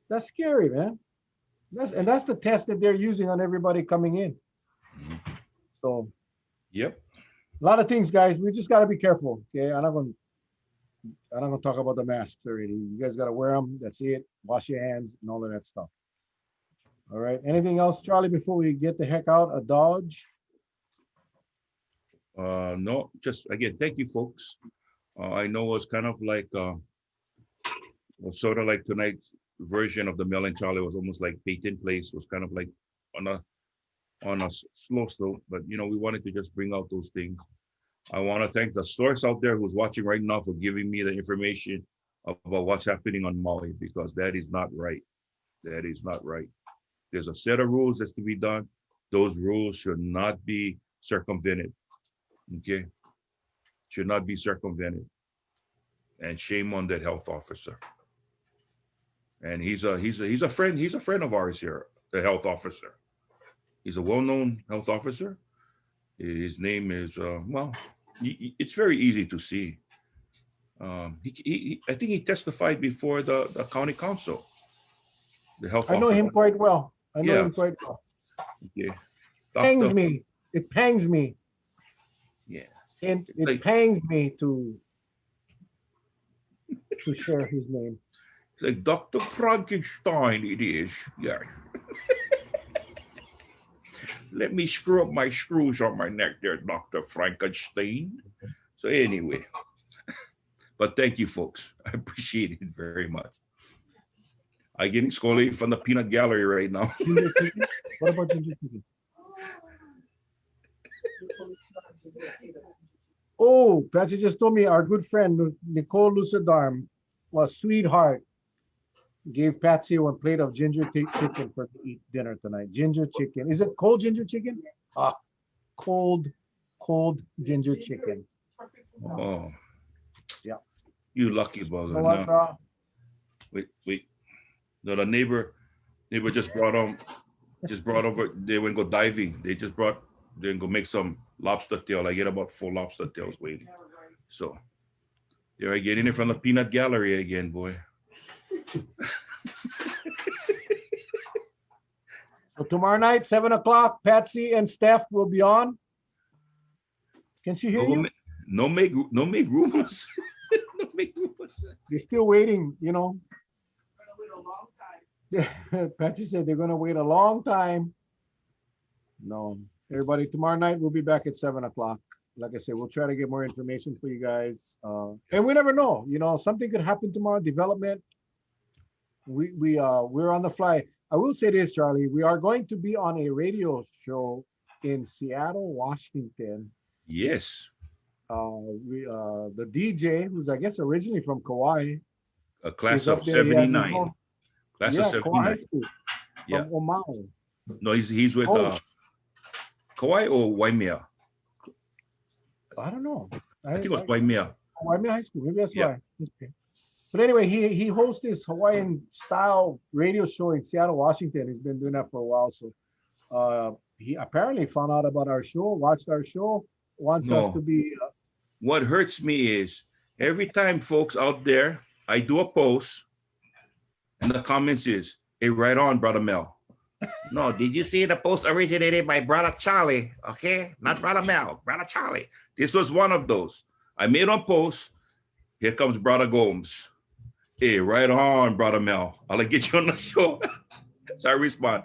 That's scary, man. That's the test that they're using on everybody coming in. Mhm. So Yep. a lot of things, guys. We just got to be careful. Okay, I'm not gonna talk about the masks already. You guys got to wear them. That's it. Wash your hands and all of that stuff. All right. Anything else, Charlie? Before we get the heck out of Dodge. No, just again, thank you, folks. I know it's kind of like, well, sort of like tonight's version of the Mel and Charlie was almost like Peyton Place, was kind of like on a slow slope, but we wanted to just bring out those things. I want to thank the source out there who's watching right now for giving me the information about what's happening on Maui, because that is not right. That is not right. There's a set of rules that's to be done. Those rules should not be circumvented. Okay, should not be circumvented. And shame on that health officer. And he's a friend of ours here. The health officer. He's a well-known health officer. His name is well. It's very easy to see. I think he testified before the county council, the health I know officer. him quite well. I know Yeah. him quite well. Okay. Pangs Doctor. me. It pangs me. Yeah. And it Like pangs me to share his name. like Doctor Frankenstein. It is. Yeah. Let me screw up my screws on my neck, there, Doctor Frankenstein. So anyway, but thank you, folks. I appreciate it very much. I'm getting scolded from the peanut gallery right now. Ginger chicken? What about ginger chicken? Oh, Patsy just told me our good friend Nicole Lucidarm was sweetheart gave Patsy one plate of chicken for to eat dinner tonight. Ginger chicken. Is it cold ginger chicken? Ah, cold, cold ginger chicken. Oh, Yeah. you lucky You know bugger. what, No, bro? wait. No, the neighbor just brought over. They went go diving. They go make some lobster tail. I get about 4 lobster tails waiting. So there I get in it from the peanut gallery again, boy. So tomorrow night, 7 o'clock, Patsy and Steph will be on. Can she hear No, you? no make rumors. No make rumors. They're still waiting, you know. Patsy said they're gonna wait a long time. No, everybody, tomorrow night we'll be back at 7 o'clock. Like I said, we'll try to get more information for you guys. And we never know, you know, something could happen tomorrow. Development. We're on the fly. I will say this, Charlie. We are going to be on a radio show in Seattle, Washington. Yes, The DJ, who's I guess originally from Kauai, a class is of up there. He has his '79. own, Class of yeah, Kauai High '79. School Yeah. from Omaha. No, he's with Oh, Kauai or Waimea. I don't know. I think it was I Waimea. Hawaii High School. Maybe that's Yeah. why. Okay. But anyway, he hosts this Hawaiian style radio show in Seattle, Washington. He's been doing that for a while. So he apparently found out about our show, watched our show, wants us to No, be. what hurts me is every time folks out there, I do a post and the comments is, hey, right on, brother Mel. No, did you see the post originated by brother Charlie? Okay, not brother Mel, brother Charlie. This was one of those. I made on post. Here comes brother Gomes. Hey, right on, brother Mel. I'll get you on the show. So I respond,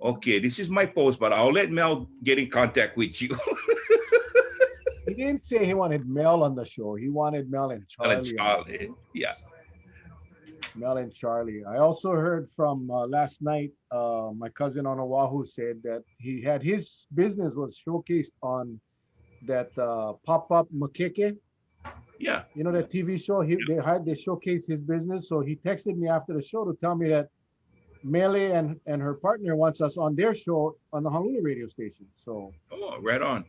okay, this is my post, but I'll let Mel get in contact with you. He didn't say he wanted Mel on the show. He wanted Mel and And Charlie on. Charlie, yeah. Mel and Charlie. I also heard from last night. My cousin on Oahu said that he had his business was showcased on that pop-up Makeke. Yeah. You know that TV show. They showcased his business. So he texted me after the show to tell me that Mele and her partner wants us on their show on the Honolulu radio station. So Oh, right on.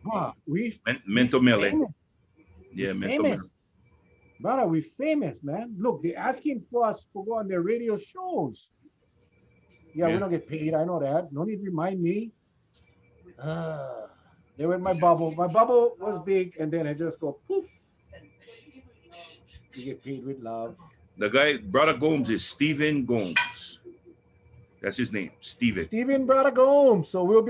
we Mental Mele. famous. We Yeah, Mental Mele. famous. Brother, we famous, man. Look, they're asking for us to go on their radio shows. Yeah, we Yeah. don't get paid. I know that. No need to remind me. Uh, they went my bubble. My bubble was big, and then it just go poof. You get paid with love. The guy, Brother Gomes, is Stephen Gomes. That's his name, Stephen. Steven brought a go home. So we'll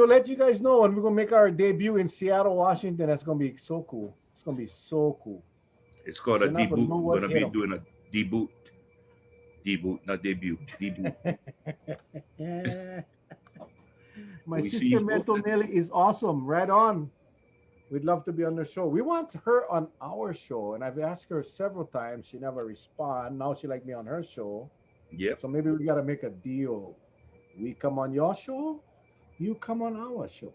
let you guys know when we're gonna make our debut in Seattle, Washington. That's gonna be so cool. It's gonna be so cool. It's called a You're not gonna deboot. know We're what gonna hit be them. doing a deboot. Deboot, not debut. Deboot. My We see sister you Mental posted. Nelly is awesome. Right on. We'd love to be on the show. We want her on our show, and I've asked her several times. She never respond. Now she like me on her show. Yep. So maybe we gotta make a deal. We come on your show, you come on our show.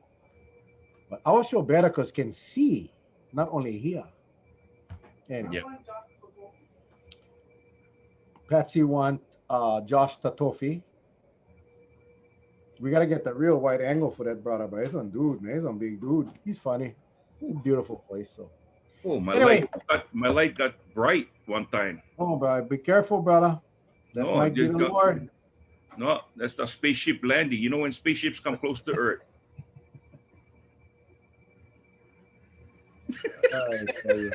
But our show better because can see, not only hear. Anyway, Yep. Patsy want Josh Tatofi. We gotta get the real wide angle for that brother, but he's on dude, man. He's on big dude. He's funny. Beautiful voice. So Oh, anyway, my light got bright one time. oh, bro, be careful, brother. That No, it might be just the got Lord. no. That's the spaceship landing. You know when spaceships come close to Earth. I tell you.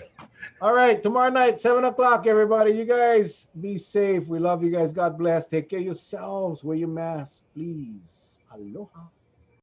All right, tomorrow night, 7 o'clock, everybody. You guys be safe. We love you guys. God bless. Take care of yourselves. Wear your mask, please. Aloha.